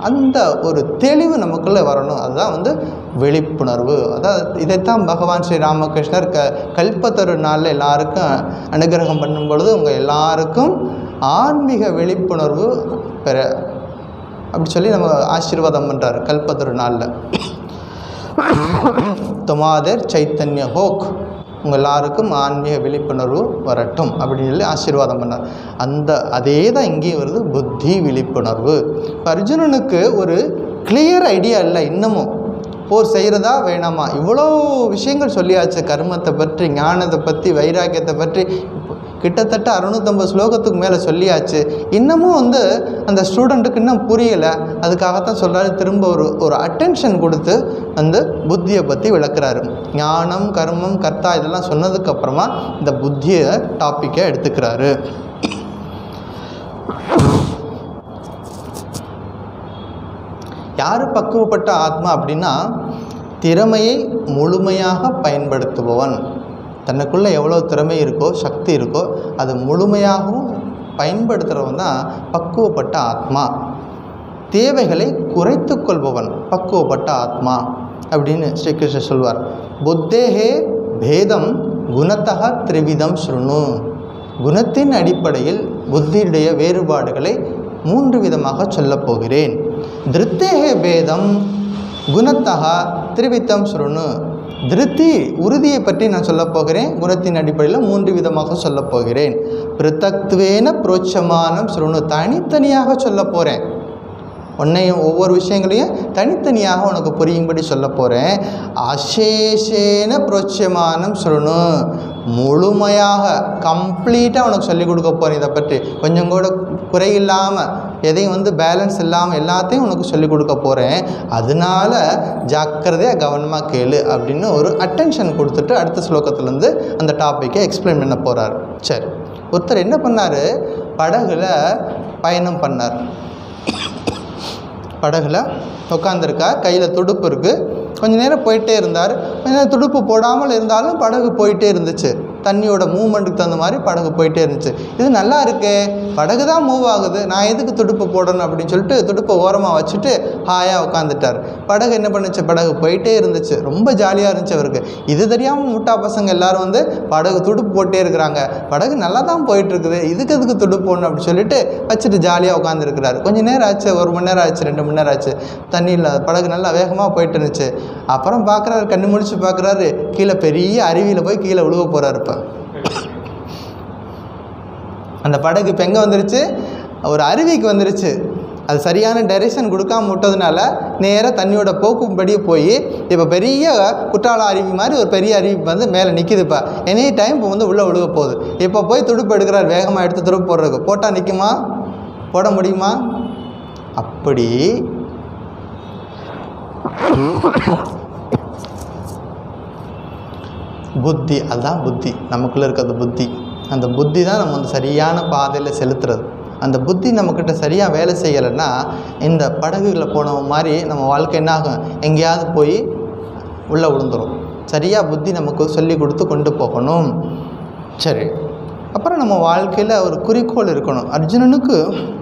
அந்த ஒரு தெளிவு நமக்குள்ளே வரணும். அதுதான் வந்து விழிப்புணர்வு. அதாவது இதைத்தான் பகவான் ஸ்ரீ ராமகிருஷ்ணர் கல்பத்தரு நாளில் எல்லாருக்கும் அனுகிரகம் பண்ணும் பொழுது உங்கள் எல்லாருக்கும் ஆன்மீக விழிப்புணர்வு பெற அப்படி சொல்லி நம்ம ஆசீர்வாதம் பண்ணுறாரு கல்பத்தரு நாளில். துமாதர் சைத்தன்ய ஹோக், உங்கள் எல்லாருக்கும் ஆன்மீக விழிப்புணர்வு வரட்டும் அப்படின்னு சொல்லி ஆசீர்வாதம் பண்ணார். அதே தான் இங்கேயும் வருது, புத்தி விழிப்புணர்வு. அர்ஜுனனுக்கு ஒரு கிளியர் ஐடியா இல்லை. இன்னமும் போர் செய்கிறதா வேணாமா, இவ்வளோ விஷயங்கள் சொல்லியாச்சு. கர்மத்தை பற்றி, ஞானத்தை பற்றி, வைராக்கியத்தை பற்றி, கிட்டத்தட்ட 650 ஸ்லோகத்துக்கு மேலே சொல்லியாச்சு. இன்னமும் வந்து அந்த ஸ்டூடெண்ட்டுக்கு இன்னும் புரியலை. அதுக்காகத்தான் சொல்கிறாரு, திரும்ப ஒரு அட்டென்ஷன் கொடுத்து வந்து புத்தியை பற்றி விளக்குறாரு. ஞானம், கர்மம், கர்த்தா இதெல்லாம் சொன்னதுக்கப்புறமா இந்த புத்தியை டாப்பிக்கை எடுத்துக்கிறாரு. யார் பக்குவப்பட்ட ஆத்மா அப்படின்னா, திறமையை முழுமையாக பயன்படுத்துபவன். தனக்குள்ளே எவ்வளோ திறமை இருக்கோ, சக்தி இருக்கோ, அது முழுமையாகவும் பயன்படுத்துகிறவன் தான் பக்குவப்பட்ட ஆத்மா. தேவைகளை குறைத்து கொள்பவன் பக்குவப்பட்ட ஆத்மா அப்படின்னு ஸ்ரீகிருஷ்ணர் சொல்வார். புத்தேகே பேதம் குணத்தக திரிவிதம் ஸ்ருணு. குணத்தின் அடிப்படையில் புத்தியுடைய வேறுபாடுகளை 3 விதமாக சொல்லப் போகிறேன். திருத்தேகே பேதம் குணத்தக திரிவிதம் ஸ்ருணு. திருத்தி உறுதியை பற்றி நான் சொல்லப் போகிறேன். குணத்தின் அடிப்படையில் 3 விதமாக சொல்லப் போகிறேன். பிருத்தக்த்வேன புரோட்சமானம் ஸ்ருணு. தனித்தனியாக சொல்ல போகிறேன். உன்னையும் ஒவ்வொரு விஷயங்களையும் தனித்தனியாக உனக்கு புரியும்படி சொல்ல போகிறேன். அசேஷேன புரோட்சமானம் ஸ்ருணு. முழுமையாக கம்ப்ளீட்டாக உனக்கு சொல்லிக் கொடுக்க போகிறேன். இதை பற்றி கொஞ்சம் கூட குறையில்லாமல், எதையும் வந்து பேலன்ஸ் இல்லாமல் எல்லாத்தையும் உனக்கு சொல்லிக் கொடுக்க போகிறேன். அதனால ஜாக்கிரதையாக கவனமாக கேளு அப்படின்னு ஒரு அட்டென்ஷன் கொடுத்துட்டு அடுத்த ஸ்லோகத்துலேருந்து அந்த டாப்பிக்கை எக்ஸ்பிளைன் பண்ண போகிறார். சரி, ஒருத்தர் என்ன பண்ணார், படகுல பயணம் பண்ணார். படகுல உட்காந்துருக்கார், கையில் துடுப்பு இருக்குது. கொஞ்சம் நேரம் போயிட்டே இருந்தார். கொஞ்சம் நேரம் துடுப்பு போடாமல் இருந்தாலும் படகு போயிட்டே இருந்துச்சு. தண்ணியோட மூவ்மெண்ட்டுக்கு தகுந்த மாதிரி படகு போயிட்டே இருந்துச்சு. இது நல்லா இருக்கே, படகு தான் மூவ் ஆகுது, நான் எதுக்கு துடுப்பு போடணும் அப்படின்னு சொல்லிட்டு துடுப்பை ஓரமாக வச்சுட்டு ஹாயாக உட்காந்துட்டார். படகு என்ன பண்ணுச்சு, படகு போயிட்டே இருந்துச்சு. ரொம்ப ஜாலியாக இருந்துச்சு அவருக்கு. இது தெரியாமல் முட்டா பசங்க எல்லாரும் வந்து படகு துடுப்பு போட்டே இருக்கிறாங்க. படகு நல்லா தான் போயிட்டுருக்குது, எதுக்கு துடுப்பு போடணும் அப்படின்னு சொல்லிட்டு வச்சுட்டு ஜாலியாக உட்காந்துருக்கிறாரு. கொஞ்சம் நேரம் ஆச்சு, 1 மணி நேரம் ஆச்சு, 2 மணி நேரம் ஆச்சு. தண்ணியில் படகு நல்லா வேகமாக போயிட்டு இருந்துச்சு. அப்புறம் பார்க்குறாரு, கண்ணு முடிச்சு பார்க்குறாரு, கீழே பெரிய அருவியில் போய் கீழே விழுவ போகிறாரு. இப்போ அந்த படகு இப்போ எங்கே வந்துருச்சு, ஒரு அருவிக்கு வந்துருச்சு. அது சரியான டைரெக்ஷன் கொடுக்காம விட்டதுனால நேராக தண்ணியோட போக்கும்படியே போய் இப்போ பெரிய குற்றால அருவி மாதிரி ஒரு பெரிய அருவி வந்து மேலே நிற்கிதுப்பா. எனி டைம் இப்போ வந்து உள்ளே விழுக போகுது. இப்போ போய் துடுப்பு எடுக்கிறார், வேகமாக எடுத்து துடுப்பு போடுறதுக்கு. போட்டால் நிற்குமா, போட முடியுமா? அப்படி புத்தி, அதுதான் புத்தி, நமக்குள்ளே இருக்கிறது புத்தி. அந்த புத்தி தான் நம்ம வந்து சரியான பாதையில் செலுத்துறது. அந்த புத்தி நம்மக்கிட்ட சரியாக வேலை செய்யலைன்னா இந்த படகுகளை போன மாதிரி நம்ம வாழ்க்கை என்ன ஆகும், எங்கேயாவது போய் உள்ளே விழுந்துடும். சரியாக புத்தி நமக்கு சொல்லி கொடுத்து கொண்டு போகணும். சரி, அப்புறம் நம்ம வாழ்க்கையில் ஒரு குறிக்கோள் இருக்கணும். அர்ஜுனனுக்கு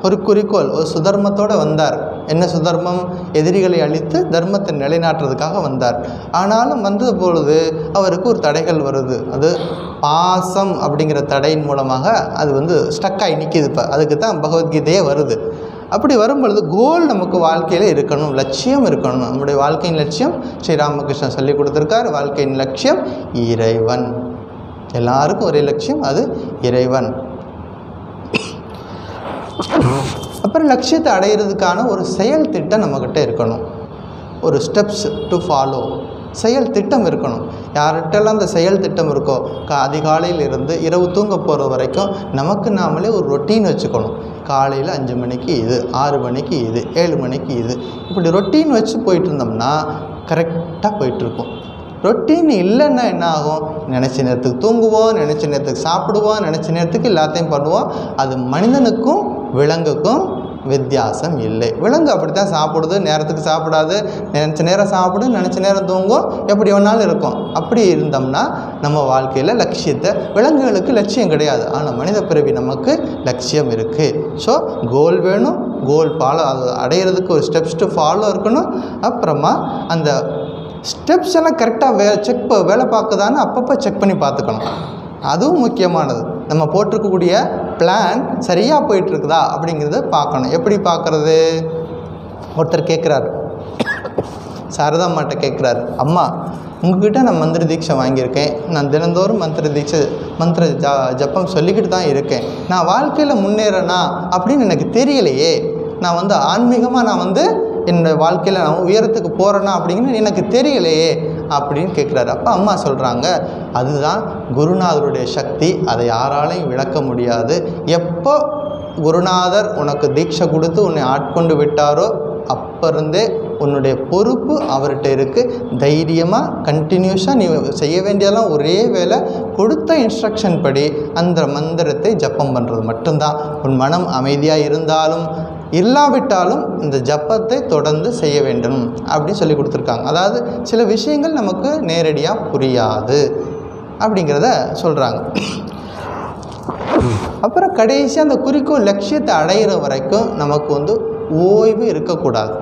ஒரு குறிக்கோள், ஒரு சுதர்மத்தோடு வந்தார். என்ன சுதர்மம்? எதிரிகளை அழித்து தர்மத்தை நிலைநாட்டுறதுக்காக வந்தார். ஆனாலும் வந்த பொழுது அவருக்கு ஒரு தடைகள் வருது. அது பாசம் அப்படிங்கிற தடையின் மூலமாக அது வந்து ஸ்டக்காகி நிற்கிது. இப்போ அதுக்கு தான் பகவத்கீதையே வருது. அப்படி வரும்பொழுது கோல் நமக்கு வாழ்க்கையில் இருக்கணும், லட்சியம் இருக்கணும். நம்முடைய வாழ்க்கையின் லட்சியம் ஸ்ரீராமகிருஷ்ணன் சொல்லி கொடுத்துருக்கார். வாழ்க்கையின் லட்சியம் இறைவன். எல்லாருக்கும் ஒரே லட்சியம், அது இறைவன். அப்புறம் லட்சியத்தை அடையிறதுக்கான ஒரு செயல் திட்டம் நம்மக்கிட்ட இருக்கணும். ஒரு ஸ்டெப்ஸ் டு ஃபாலோ, செயல் திட்டம் இருக்கணும். யார்கிட்டலாம் அந்த செயல் திட்டம் இருக்கோ, அதிகாலையில் இருந்து இரவு தூங்க போகிற வரைக்கும் நமக்கு நாமளே ஒரு ரொட்டீன் வச்சுக்கணும். காலையில் 5 மணிக்கு இது, 6 மணிக்கு இது, 7 மணிக்கு இது, இப்படி ரொட்டீன் வச்சு போயிட்டு இருந்தோம்னா கரெக்டாக போயிட்டுருக்கும். ரொட்டீன் இல்லைன்னா என்ன ஆகும், நினச்ச நேரத்துக்கு தூங்குவோம், நினச்ச நேரத்துக்கு சாப்பிடுவோம், நினச்ச நேரத்துக்கு எல்லாத்தையும் பண்ணுவோம். அது மனிதனுக்கும் விலங்குக்கும் வித்தியாசம் இல்லை. விலங்கு அப்படி தான் சாப்பிடுது, நேரத்துக்கு சாப்பிடாது, நினச்ச நேரம் சாப்பிடும், நினச்ச நேரம் தூங்கும், எப்படி வேணாலும் இருக்கும். அப்படி இருந்தோம்னா நம்ம வாழ்க்கையில் லட்சியத்தை, விலங்குகளுக்கு லட்சியம் கிடையாது, ஆனால் மனித பிறவி நமக்கு லட்சியம் இருக்குது. ஸோ கோல் வேணும், கோல் ஃபாலோ, அது அடையிறதுக்கு ஒரு ஸ்டெப்ஸ் டு ஃபாலோ இருக்கணும். அப்புறமா அந்த ஸ்டெப்ஸ் எல்லாம் கரெக்டாக வேலை பார்க்குதான்னு அப்பப்போ செக் பண்ணி பார்த்துக்கணும். அதுவும் முக்கியமானது. நம்ம போட்டிருக்கக்கூடிய பிளான் சரியாக போயிட்டுருக்குதா அப்படிங்கிறத பார்க்கணும். எப்படி பார்க்குறது? ஒருத்தர் கேட்குறாரு, சாரதாம்மாட்ட கேட்குறாரு, அம்மா உங்ககிட்ட நான் மந்திர தீட்சை வாங்கியிருக்கேன், நான் தினந்தோறும் மந்திர ஜப்பம் சொல்லிக்கிட்டு தான் இருக்கேன், நான் வாழ்க்கையில் முன்னேறனா அப்படின்னு எனக்கு தெரியலையே, நான் வந்து ஆன்மீகமாக நான் வந்து என்னோடய வாழ்க்கையில் நான் உயரத்துக்கு போகிறேன்னா அப்படிங்கிறது எனக்கு தெரியலையே அப்படின்னு கேட்குறாரு. அப்போ அம்மா சொல்கிறாங்க, அதுதான் குருநாதருடைய சக்தி, அதை யாராலையும் விளக்க முடியாது. எப்போ குருநாதர் உனக்கு தீட்சை கொடுத்து உன்னை ஆட்கொண்டு விட்டாரோ அப்போ இருந்தே உன்னுடைய பொறுப்பு அவர்கிட்ட இருக்குது. தைரியமாக கண்டினியூஸாக நீ செய்ய வேண்டியதெல்லாம் ஒரே வேலை, கொடுத்த இன்ஸ்ட்ரக்ஷன் படி அந்த மந்திரத்தை ஜப்பம் பண்ணுறது மட்டும்தான். உன் மனம் அமைதியாக இருந்தாலும் இல்லாவிட்டாலும் இந்த ஜப்பத்தை தொடர்ந்து செய்ய வேண்டும் அப்படின்னு சொல்லி கொடுத்துருக்காங்க. அதாவது சில விஷயங்கள் நமக்கு நேரடியாக புரியாது அப்படிங்கிறத சொல்கிறாங்க. அப்புறம் கடைசியாக அந்த குறிக்கோள் லட்சியத்தை அடையிற வரைக்கும் நமக்கு ஓய்வு இருக்கக்கூடாது.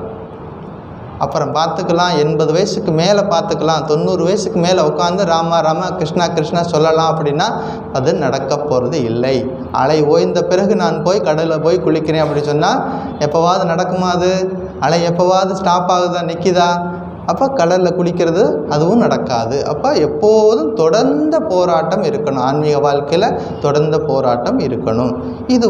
அப்புறம் பார்த்துக்கலாம், 80 வயசுக்கு மேலே பார்த்துக்கலாம், 90 வயசுக்கு மேலே உட்காந்து ராமா ராமா கிருஷ்ணா கிருஷ்ணா சொல்லலாம் அப்படின்னா அது நடக்க போகிறது இல்லை. அலை ஓய்ந்த பிறகு நான் போய் கடலில் போய் குளிக்கிறேன் அப்படி சொன்னால் எப்போவாது நடக்குமா? அது அலை எப்போவாது ஸ்டாப் ஆகுதா, நிற்கிதா? அப்போ கடலில் குளிக்கிறது அதுவும் நடக்காது. அப்போ எப்போதும் தொடர்ந்த போராட்டம் இருக்கணும், ஆன்மீக வாழ்க்கையில் தொடர்ந்த போராட்டம் இருக்கணும். இது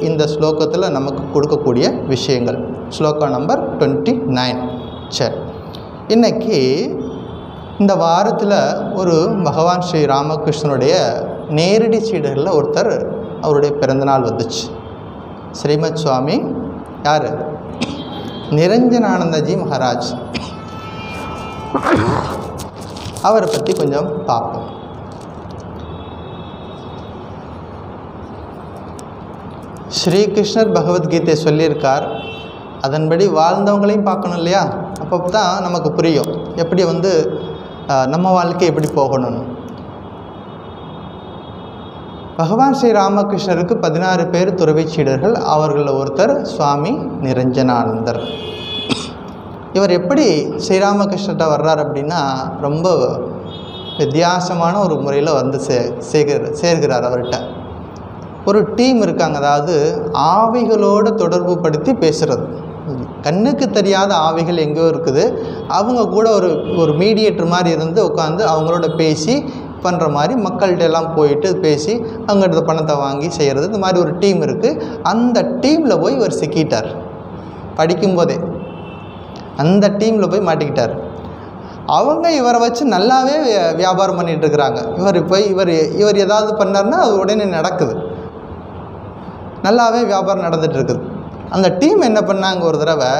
இந்த ஸ்லோகத்தில் நமக்கு கொடுக்கக்கூடிய விஷயங்கள். ஸ்லோகம் நம்பர் 29. சரி, இன்றைக்கி இந்த வாரத்தில் ஒரு பகவான் ஸ்ரீ ராமகிருஷ்ணனுடைய நேரடி சீடர்களில் ஒருத்தர் அவருடைய பிறந்தநாள் வந்துச்சு. ஸ்ரீமத் சுவாமி யார்? நிரஞ்சனானந்தஜி மகாராஜ். அவரை பற்றி கொஞ்சம் பார்ப்போம். ஸ்ரீகிருஷ்ணர் பகவத்கீதை சொல்லியிருக்கார், அதன்படி வாழ்ந்தவங்களையும் பார்க்கணும் இல்லையா? அப்போ தான் நமக்கு புரியும் எப்படி நம்ம வாழ்க்கை எப்படி போகணும்னு. பகவான் ஸ்ரீ ராமகிருஷ்ணருக்கு 16 பேர் துறவி சீடர்கள். அவர்களில் ஒருத்தர் சுவாமி நிரஞ்சனானந்தர். இவர் எப்படி ஸ்ரீராமகிருஷ்ணர்கிட்ட வர்றார் அப்படின்னா ரொம்ப வித்தியாசமான ஒரு முறையில் சேர்கிறார். அவர்கிட்ட ஒரு டீம் இருக்காங்க, அதாவது ஆவிகளோடு தொடர்பு படுத்தி பேசுகிறது. கண்ணுக்கு தெரியாத ஆவிகள் எங்கேயோ இருக்குது, அவங்க கூட ஒரு மீடியேட்டர் மாதிரி இருந்து உட்காந்து அவங்களோட பேசி பண்ணுற மாதிரி மக்கள்கிட்ட எல்லாம் போயிட்டு பேசி அவங்கள்ட்ட பணத்தை வாங்கி செய்கிறது. இந்த மாதிரி ஒரு டீம் இருக்குது. அந்த டீமில் போய் இவர் சிக்கிட்டார். படிக்கும்போதே அந்த டீமில் போய் மாட்டிக்கிட்டார். அவங்க இவரை வச்சு நல்லாவே வியாபாரம் பண்ணிகிட்ருக்குறாங்க. இவர் ஏதாவது பண்ணார்னா அது உடனே நடக்குது, நல்லாவே வியாபாரம் நடந்துகிட்ருக்குது. அந்த டீம் என்ன பண்ணாங்க, ஒரு தடவை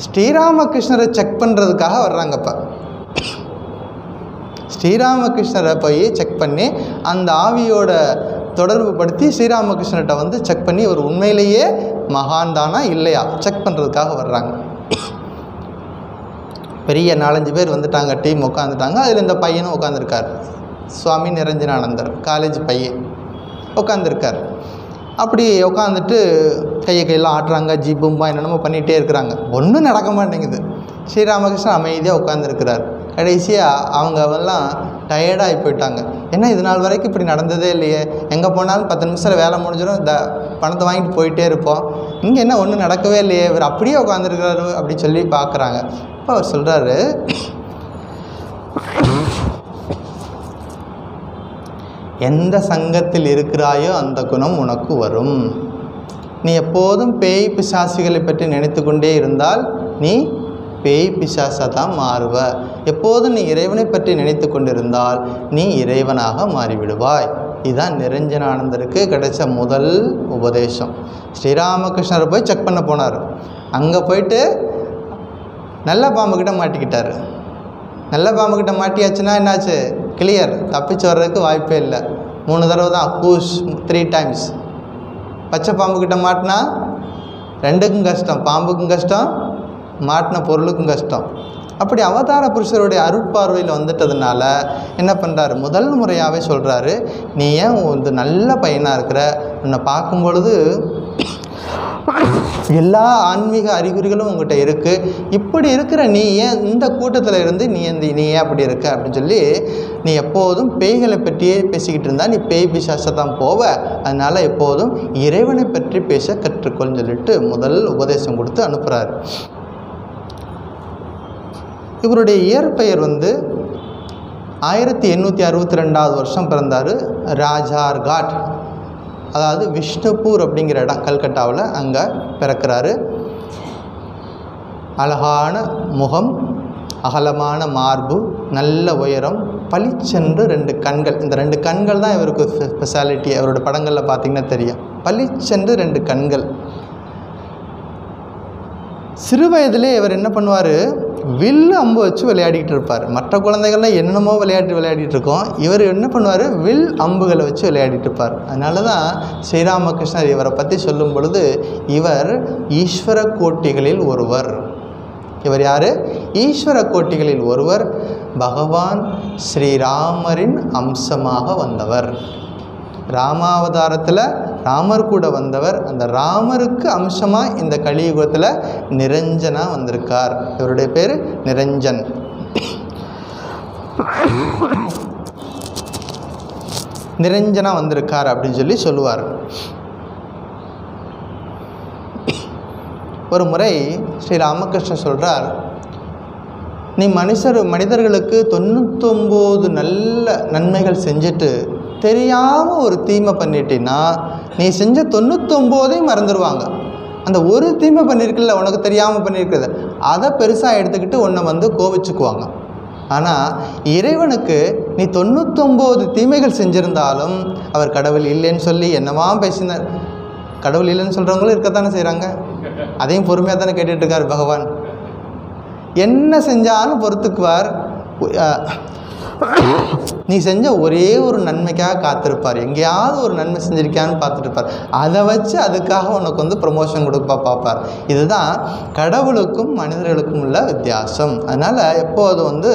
ஸ்ரீராமகிருஷ்ணரை செக் பண்ணுறதுக்காக வர்றாங்க. இப்போ ஸ்ரீராமகிருஷ்ணரை போய் செக் பண்ணி அந்த ஆவியோட தொடர்பு படுத்தி ஸ்ரீராமகிருஷ்ணர்கிட்ட செக் பண்ணி ஒரு உண்மையிலேயே மகான் தானா இல்லையா செக் பண்ணுறதுக்காக வர்றாங்க. பெரிய 4-5 பேர் வந்துட்டாங்க, டீம் உட்காந்துட்டாங்க. அதில் இந்த பையனும் உட்காந்துருக்கார், சுவாமி நிரஞ்சனானந்தர், காலேஜ் பையன் உட்காந்துருக்கார். அப்படி உட்காந்துட்டு கையெல்லாம் ஆட்டுறாங்க, ஜிபும்பா என்னென்னமோ பண்ணிகிட்டே இருக்கிறாங்க. ஒன்றும் நடக்க மாட்டேங்குது. ஸ்ரீராமகிருஷ்ணன் அமைதியாக உட்காந்துருக்கிறார். கடைசியாக அவங்கெல்லாம் டயர்டாகி போயிட்டாங்க. ஏன்னா இது நாள் வரைக்கும் இப்படி நடந்ததே இல்லையே, எங்கே போனாலும் 10 நிமிஷத்தில் வேலை முடிஞ்சிடும், இந்த பணத்தை வாங்கிட்டு போயிட்டே இருப்போம், இங்கே என்ன ஒன்றும் நடக்கவே இல்லையே, இவர் அப்படியே உட்காந்துருக்கிறாரு அப்படின்னு சொல்லி பார்க்குறாங்க. அப்போ அவர் சொல்கிறாரு, எந்த சங்கத்தில் இருக்கிறாயோ அந்த குணம் உனக்கு வரும். நீ எப்போதும் பேய் பிசாசிகளை பற்றி நினைத்து கொண்டே இருந்தால் நீ பேய் பிசாசாக தான் மாறுவ. எப்போதும் நீ இறைவனை பற்றி நினைத்து கொண்டிருந்தால் நீ இறைவனாக மாறிவிடுவாய். இதுதான் நிரஞ்சனானந்தருக்கு கிடைச்ச முதல் உபதேசம். ஸ்ரீராமகிருஷ்ணரை போய் செக் பண்ண போனார். அங்கே போயிட்டு நல்ல பாம்புக்கிட்ட மாட்டிக்கிட்டார். நல்ல பாம்புக்கிட்ட மாட்டியாச்சுன்னா என்னாச்சு, கிளியர், தப்பிச்சு வர்றதுக்கு வாய்ப்பே இல்லை. 3 தடவை தான், ஹூஸ் 3 டைம்ஸ். பச்சை பாம்புக்கிட்ட மாட்டினா 2க்கும் கஷ்டம், பாம்புக்கும் கஷ்டம், மாட்டின பொருளுக்கும் கஷ்டம். அப்படி அவதார புருஷருடைய அருட்பார்வையில் வந்துட்டதுனால என்ன பண்ணுறாரு, முதல் முறையாகவே சொல்கிறாரு, நீ ஏன் நல்ல பையனாக இருக்கிற, உன்னை பார்க்கும் பொழுது எல்லா ஆன்மீக அறிகுறிகளும் உங்கள்கிட்ட இருக்குது, இப்படி இருக்கிற நீ ஏன் இந்த கூட்டத்தில் இருந்து நீ ஏன் அப்படி இருக்க அப்படின்னு சொல்லி, நீ எப்போதும் பேய்களை பற்றியே பேசிக்கிட்டு இருந்தால் நீ பேய் பிசாசை தான் போவ, அதனால் எப்போதும் இறைவனை பற்றி பேச கற்றுக்கொள்னு சொல்லிட்டு முதல் உபதேசம் கொடுத்து அனுப்புகிறார். இவருடைய இயற்பெயர் 1862 வருஷம் பிறந்தார். ராஜார் காட், அதாவது விஷ்ணுபூர் அப்படிங்கிற இடம் கல்கட்டாவில், அங்கே பிறக்கிறாரு. அழகான முகம், அகலமான மார்பு, நல்ல உயரம், பளிச்சென்று 2 கண்கள். இந்த 2 கண்கள் தான் இவருக்கு ஸ்பெஷாலிட்டி. அவரோட படங்களில் பார்த்திங்கன்னா தெரியும், பளிச்சென்று 2 கண்கள். சிறு வயதிலே இவர் என்ன பண்ணுவார், வில் அம்பு வச்சு விளையாடிட்டு இருப்பார். மற்ற குழந்தைகள்லாம் என்னென்னமோ விளையாடிட்டு இருக்கோம், இவர் என்ன பண்ணுவார், வில் அம்புகளை வச்சு விளையாடிட்டு இருப்பார். அதனால தான் ஸ்ரீராமகிருஷ்ணர் இவரை பற்றி சொல்லும் பொழுது, இவர் ஈஸ்வர கோட்டிகளில் ஒருவர். இவர் யார்? ஈஸ்வர கோட்டிகளில் ஒருவர், பகவான் ஸ்ரீராமரின் அம்சமாக வந்தவர். ராமாவதாரத்தில் ராமர் கூட வந்தவர். அந்த ராமருக்கு அம்சமாக இந்த கலியுகத்தில் நிரஞ்சனா வந்திருக்கார். இவருடைய பேர் நிரஞ்சன். நிரஞ்சனா வந்திருக்கார் அப்படின்னு சொல்லி சொல்லுவார். ஒரு முறை ஸ்ரீ ராமகிருஷ்ணர் சொல்கிறார், நீ மனிதர்களுக்கு 99 நல்ல நன்மைகள் செஞ்சுட்டு தெரியாமல் ஒரு தீமை பண்ணிட்டீன்னா நீ செஞ்ச 99ஐயும் மறந்துடுவாங்க. அந்த ஒரு தீமை பண்ணியிருக்கல, உனக்கு தெரியாமல் பண்ணியிருக்கிறது, அதை பெருசாக எடுத்துக்கிட்டு உன்னை கோவிச்சுக்குவாங்க. ஆனால் இறைவனுக்கு நீ 99 தீமைகள் செஞ்சுருந்தாலும் அவர் கடவுள் இல்லைன்னு சொல்லி என்னவா பேசினார். கடவுள் இல்லைன்னு சொல்கிறவங்களும் இருக்கத்தானே செய்கிறாங்க. அதையும் பொறுமையாக தானே கேட்டுட்ருக்கார் பகவான். என்ன செஞ்சாலும் பொறுத்துக்குவார். நீ செஞ்ச ஒரே ஒரு நன்மைக்காக காத்திருப்பார். எங்கேயாவது ஒரு நன்மை செஞ்சிருக்கியான்னு பார்த்துட்டுருப்பார். அதை வச்சு அதுக்காக உனக்கு ப்ரமோஷன் பார்ப்பார். இதுதான் கடவுளுக்கும் மனிதர்களுக்கும் உள்ள வித்தியாசம். அதனால் எப்போது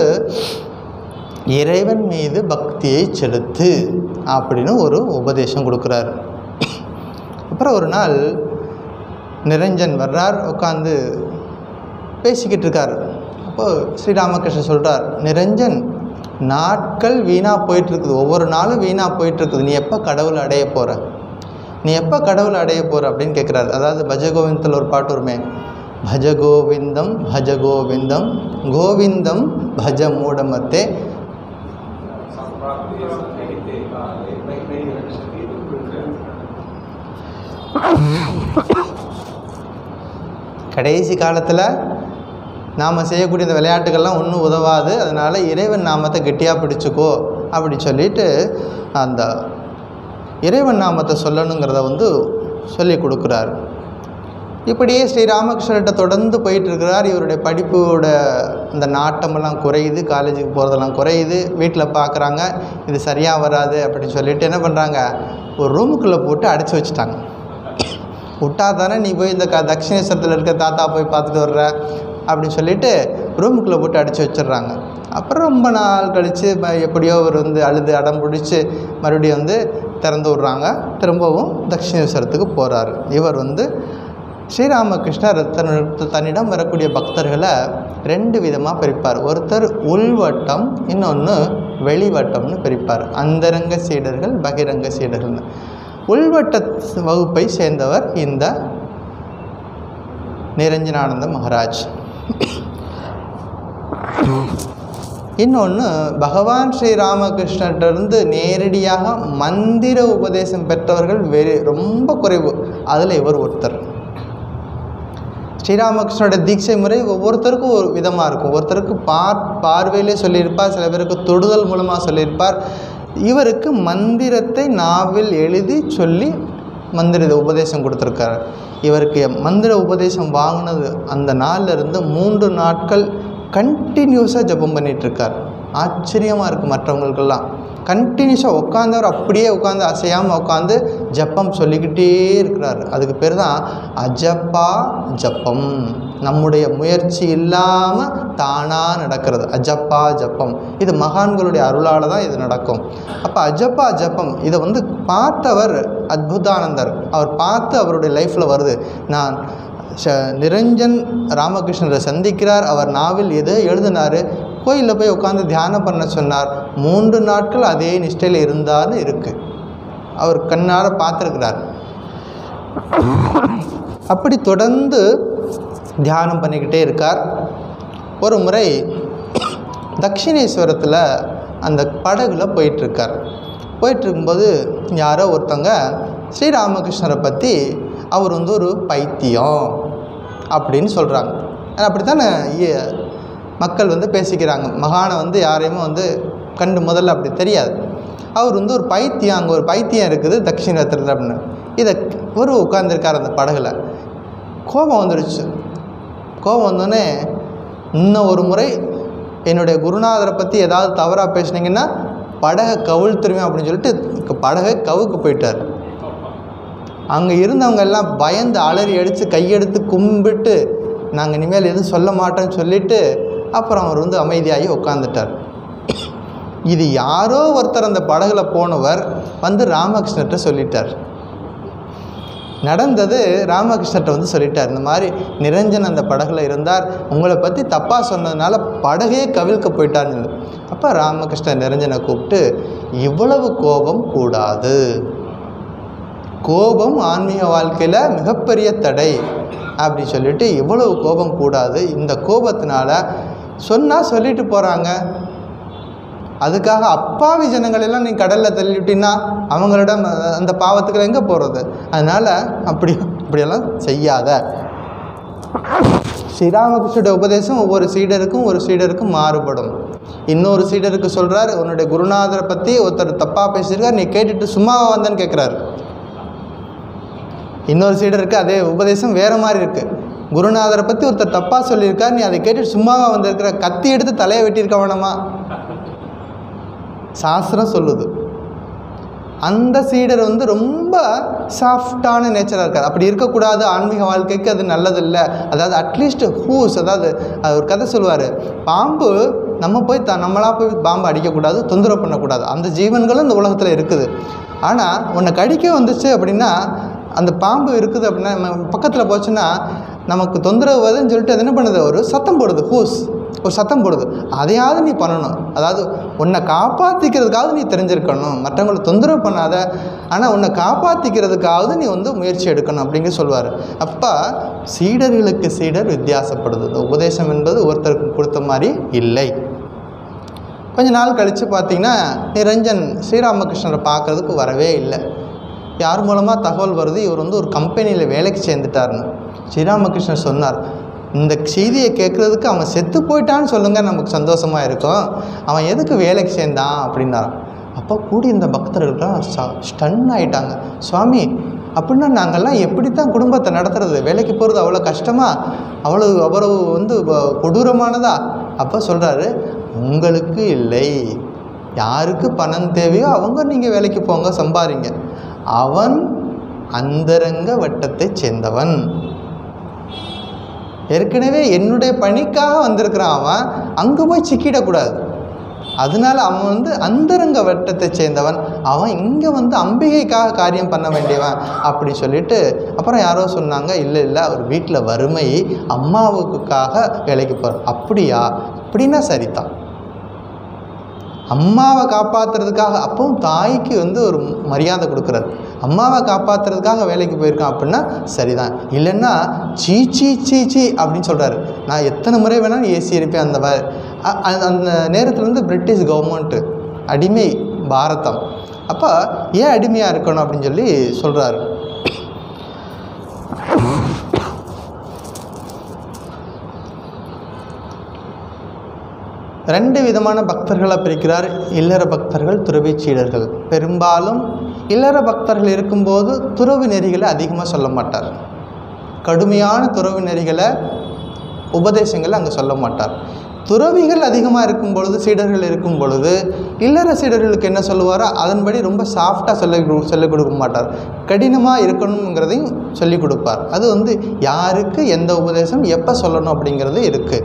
இறைவன் மீது பக்தியை செலுத்து அப்படின்னு ஒரு உபதேசம் கொடுக்குறார். அப்புறம் ஒரு நாள் நிரஞ்சன் வர்றார், உட்காந்து பேசிக்கிட்டு இருக்கார். அப்போது ஸ்ரீராமகிருஷ்ணன் சொல்கிறார், நிரஞ்சன், நாட்கள் வீணாக போயிட்டுருக்குது, ஒவ்வொரு நாளும் வீணாக போயிட்டுருக்குது, நீ எப்போ கடவுளை அடைய போகிற, நீ எப்போ கடவுளை அடைய போகிற அப்படின்னு கேட்குறாரு. அதாவது பஜகோவிந்தத்தில் ஒரு பாட்டு வருமே, பஜகோவிந்தம் பஜகோவிந்தம் கோவிந்தம் பஜ மூடமத்தே. கடைசி காலத்தில் நாம் செய்யக்கூடிய இந்த விளையாட்டுகள்லாம் ஒன்றும் உதவாது, அதனால் இறைவன் நாமத்தை கெட்டியாக பிடிச்சிக்கோ அப்படி சொல்லிட்டு அந்த இறைவன் நாமத்தை சொல்லணுங்கிறத சொல்லி கொடுக்குறார். இப்படியே ஸ்ரீராமகிருஷ்ணர்கிட்ட தொடர்ந்து போயிட்டுருக்கிறார். இவருடைய படிப்போட இந்த நாட்டமெல்லாம் குறையுது, காலேஜுக்கு போகிறதெல்லாம் குறையுது. வீட்டில் பார்க்குறாங்க இது சரியாக வராது அப்படின்னு சொல்லிட்டு என்ன பண்ணுறாங்க, ஒரு ரூமுக்குள்ளே போட்டு அடைச்சி வச்சுட்டாங்க. விட்டா தானே நீ போய் இந்த தட்சிணேஸ்வரத்தில் இருக்க தாத்தா போய் பார்த்துட்டு வர்ற அப்படின்னு சொல்லிட்டு ரூமுக்குள்ளே போட்டு அடித்து வச்சிடுறாங்க. அப்புறம் ரொம்ப நாள் கழித்து எப்படியோ அவர் அழுது அடம் பிடிச்சி மறுபடியும் திறந்து விட்றாங்க. திரும்பவும் தட்சிணேஸ்வரத்துக்கு போகிறாரு. இவர் ஸ்ரீராமகிருஷ்ணர் தன்னிடம் வரக்கூடிய பக்தர்களை 2 விதமாக பிரிப்பார். ஒருத்தர் உள்வட்டம், இன்னொன்று வெளிவட்டம்னு பிரிப்பார். அந்தரங்க சீடர்கள், பகிரங்க சீடர்கள்னு. உள்வட்ட வகுப்பை சேர்ந்தவர் இந்த நிரஞ்சனானந்த மகாராஜ். இன்னொன்று, பகவான் ஸ்ரீராமகிருஷ்ணர்கிட்ட நேரடியாக மந்திர உபதேசம் பெற்றவர்கள் ரொம்ப குறைவு. அதில் இவர் ஒருத்தர். ஸ்ரீராமகிருஷ்ணனோட தீட்சை முறை ஒவ்வொருத்தருக்கும் ஒரு விதமாக இருக்கும். ஒருத்தருக்கு பார்வையிலே சொல்லியிருப்பார், சில பேருக்கு தொடுதல் மூலமாக சொல்லியிருப்பார். இவருக்கு மந்திரத்தை நாவில் எழுதி சொல்லி மந்திர உபதேசம் கொடுத்துருக்காரு. இவருக்கு மந்திர உபதேசம் வாங்கினது அந்த நாளிலிருந்து 3 நாட்கள் கண்டினியூஸாக ஜபம் பண்ணிகிட்ருக்கார். ஆச்சரியமாக இருக்குது மற்றவங்களுக்கெல்லாம். கண்டினியூஸாக உட்காந்தவர் அப்படியே உட்காந்து அசையாமல் உட்காந்து ஜப்பம் சொல்லிக்கிட்டே இருக்கிறார். அதுக்கு பேர் தான் அஜப்பா ஜப்பம். நம்முடைய முயற்சி இல்லாமல் தானாக நடக்கிறது அஜப்பா ஜப்பம். இது மகான்களுடைய அருளால் தான் இது நடக்கும். அப்போ அஜப்பா ஜப்பம் இதை பார்த்தவர் அத்புதானந்தர். அவர் பார்த்து அவருடைய லைஃப்பில் வருது. நான் நிரஞ்சன் ராமகிருஷ்ணரை சந்திக்கிறார். அவர் நாவில் எதோ எழுதினார். கோயிலில் போய் உட்காந்து தியானம் பண்ண சொன்னார். 3 நாட்கள் அதே நிஷ்டையில் இருந்தார்னு இருக்குது. அவர் கண்ணால் பார்த்துருக்கிறார். அப்படி தொடர்ந்து தியானம் பண்ணிக்கிட்டே இருக்கார். ஒரு முறை தட்சிணேஸ்வரத்தில் அந்த படகுல போயிட்டுருக்கார். போயிட்டுருக்கும்போது யாரோ ஒருத்தவங்க ஸ்ரீராமகிருஷ்ணரை பற்றி அவர் ஒரு பைத்தியம் அப்படின்னு சொல்கிறாங்க. அப்படித்தானே மக்கள் வந்து பேசிக்கிறாங்க. மகானை வந்து யாரையுமே வந்து கண்டு முதல்ல அப்படி தெரியாது. அவர் வந்து ஒரு பைத்தியம், அங்கே ஒரு பைத்தியம் இருக்குது தட்சிணத்தில் அப்படின்னு. இதை ஒரு உட்கார்ந்துருக்கார் அந்த படகுல. கோபம் வந்துடுச்சு. கோபம் வந்தோடனே, இன்னும் ஒரு முறை என்னுடைய குருநாதரை பற்றி ஏதாவது தவறாக பேசுனீங்கன்னா படகை கவிழ்த்துருவேன் அப்படின்னு சொல்லிட்டு படகை கவுக்கு போயிட்டார். அங்கே இருந்தவங்க எல்லாம் பயந்து அலறி அடித்து கையெடுத்து கும்பிட்டு நாங்கள் இனிமேல் எதுவும் சொல்ல மாட்டோன்னு சொல்லிவிட்டு அப்புறம் அவர் வந்து அமைதியாகி உட்காந்துட்டார். இது யாரோ ஒருத்தர் அந்த படகுல போனவர் வந்து ராமகிருஷ்ணர்கிட்ட சொல்லிட்டார். நடந்தது ராமகிருஷ்ணர்கிட்ட வந்து சொல்லிட்டார். இந்த மாதிரி நிரஞ்சன் அந்த படகுல இருந்தார், உங்களை பற்றி தப்பாக சொன்னதுனால படகே கவிழ்க்க போயிட்டாருன்னு. அப்போ ராமகிருஷ்ணர் நிரஞ்சனை கூப்பிட்டு, இவ்வளவு கோபம் கூடாது, கோபம் ஆன்மீக வாழ்க்கையில் மிகப்பெரிய தடை அப்படி சொல்லிட்டு, இவ்வளவு கோபம் கூடாது, இந்த கோபத்தினால சொன்னால் சொல்லிட்டு போகிறாங்க, அதுக்காக அப்பாவி ஜனங்களெல்லாம் நீ கடலில் தள்ளிவிட்டின்னா அவங்களிடம் அந்த பாவத்துக்கள் எங்கே போகிறது? அதனால் அப்படியெல்லாம் செய்யாத. ஸ்ரீராமகிருஷ்ணனுடைய உபதேசம் ஒவ்வொரு சீடருக்கும் மாறுபடும். இன்னொரு சீடருக்கு சொல்கிறார், உன்னுடைய குருநாதரை பற்றி ஒருத்தர் தப்பாக பேசியிருக்கார், நீ கேட்டுட்டு சும்மாவா வந்தேன்னு கேட்குறாரு. இன்னொரு சீடருக்கு அதே உபதேசம் வேறு மாதிரி இருக்குது. குருநாதரை பற்றி ஒருத்தர் தப்பாக சொல்லியிருக்கார், நீ அதை கேட்டுட்டு சும்மாவா வந்திருக்கிற, கத்தி எடுத்து தலையை வெட்டியிருக்க வேணாமா? சாஸ்திரம் சொல்லுது. அந்த சீடர் வந்து ரொம்ப சாஃப்டான நேச்சராக இருக்கார். அப்படி இருக்கக்கூடாது, ஆன்மீக வாழ்க்கைக்கு அது நல்லதில்லை. அதாவது அட்லீஸ்ட் அதாவது ஒரு கதை சொல்லுவார், பாம்பு நம்ம போய் நம்மளாக போய் பாம்பு அடிக்கக்கூடாது, தொந்தரவு பண்ணக்கூடாது. அந்த ஜீவன்களும் இந்த உலகத்தில் இருக்குது. ஆனால் உன்னை கடிக்க வந்துச்சு அப்படின்னா, அந்த பாம்பு இருக்குது அப்படின்னா நம்ம பக்கத்தில் போச்சுன்னா நமக்கு தொந்தரவு வருதுன்னு சொல்லிட்டு அது என்ன பண்ணுது, ஒரு சத்தம் போடுது, ஒரு சத்தம் போடுது. அதையாவது நீ பண்ணணும். அதாவது உன்னை காப்பாற்றிக்கிறதுக்காவது நீ தெரிஞ்சிருக்கணும், மற்றவங்களை தொந்தரவு பண்ணாத, ஆனால் உன்னை காப்பாற்றிக்கிறதுக்காவது நீ வந்து முயற்சி எடுக்கணும் அப்படிங்கிற சொல்லுவார். அப்போ சீடர்களுக்கு சீடர் வித்தியாசப்படுது. உபதேசம் என்பது ஒருத்தருக்கு கொடுத்த மாதிரி இல்லை. கொஞ்ச நாள் கழித்து பார்த்திங்கன்னா நிரஞ்சன் ஸ்ரீராமகிருஷ்ணரை பார்க்குறதுக்கு வரவே இல்லை. யார் மூலமாக தகவல் வருது, இவர் வந்து ஒரு கம்பெனியில் வேலைக்கு சேர்ந்துட்டார்னு. ஸ்ரீராமகிருஷ்ணர் சொன்னார், இந்த செய்தியை கேட்குறதுக்கு அவன் செத்து போயிட்டான்னு சொல்லுங்கள், நமக்கு சந்தோஷமாக இருக்கும், அவன் எதுக்கு வேலைக்கு சேர்ந்தான் அப்படின்னாரான். அப்போ கூடி இந்த பக்தர்கள்லாம் ஸ்டன் ஆகிட்டாங்க. சுவாமி, அப்படின்னா நாங்கள்லாம் எப்படி தான் குடும்பத்தை நடத்துறது, வேலைக்கு போகிறது அவ்வளோ கஷ்டமா, அவ்வளவு வந்து கொடூரமானதா? அப்போ சொல்கிறாரு, உங்களுக்கு இல்லை, யாருக்கு பணம் தேவையோ அவங்க நீங்கள் வேலைக்கு போங்க, சம்பாதிங்க. அவன் அந்தரங்க வட்டத்தை சேர்ந்தவன், ஏற்கனவே என்னுடைய பணிக்காக வந்திருக்கிறான், அவன் அங்கே போய் சிக்கிடக்கூடாது. அதனால் அவன் வந்து அந்தரங்க வட்டத்தை சேர்ந்தவன், அவன் இங்கே வந்து அம்பிகைக்காக காரியம் பண்ண வேண்டியவன் அப்படி சொல்லிட்டு. அப்புறம் யாரோ சொன்னாங்க, இல்லை அவர் வீட்டில் வறுமை, அம்மாவுக்காக வேலைக்கு போகிறார். அப்படியா? அப்படின்னா சரிதான், அம்மாவை காப்பாற்றுறதுக்காக. அப்பவும் தாய்க்கு வந்து ஒரு மரியாதை கொடுக்குறாரு. அம்மாவை காப்பாற்றுறதுக்காக வேலைக்கு போயிருக்கான் அப்படின்னா சரிதான். இல்லைன்னா சீ அப்படின்னு சொல்கிறாரு. நான் எத்தனை முறை வேணாலும் ஏசி இருப்பேன். அந்த நேரத்தில் வந்து பிரிட்டிஷ் கவர்மெண்ட்டு அடிமை பாரதம். அப்போ ஏன் அடிமையாக இருக்கணும் அப்படின்னு சொல்லி சொல்கிறாரு. ரெண்டு விதமான பக்தர்களை பிரிக்கிறார், இல்லற பக்தர்கள், துறவி சீடர்கள். பெரும்பாலும் இல்லற பக்தர்கள் இருக்கும்போது துறவு நெறிகளை அதிகமாக சொல்ல மாட்டார். கடுமையான துறவு நெறிகளை, உபதேசங்களை அங்கே சொல்ல மாட்டார். துறவிகள் அதிகமாக இருக்கும் பொழுது, சீடர்கள் இருக்கும் பொழுது, இல்லற சீடர்களுக்கு என்ன சொல்லுவாரோ அதன்படி ரொம்ப சாஃப்டாக சொல்லிக் கொடுக்க மாட்டார். கடினமாக இருக்கணுங்கிறதையும் சொல்லிக் கொடுப்பார். அது வந்து யாருக்கு எந்த உபதேசம் எப்போ சொல்லணும் அப்படிங்கிறது இருக்குது.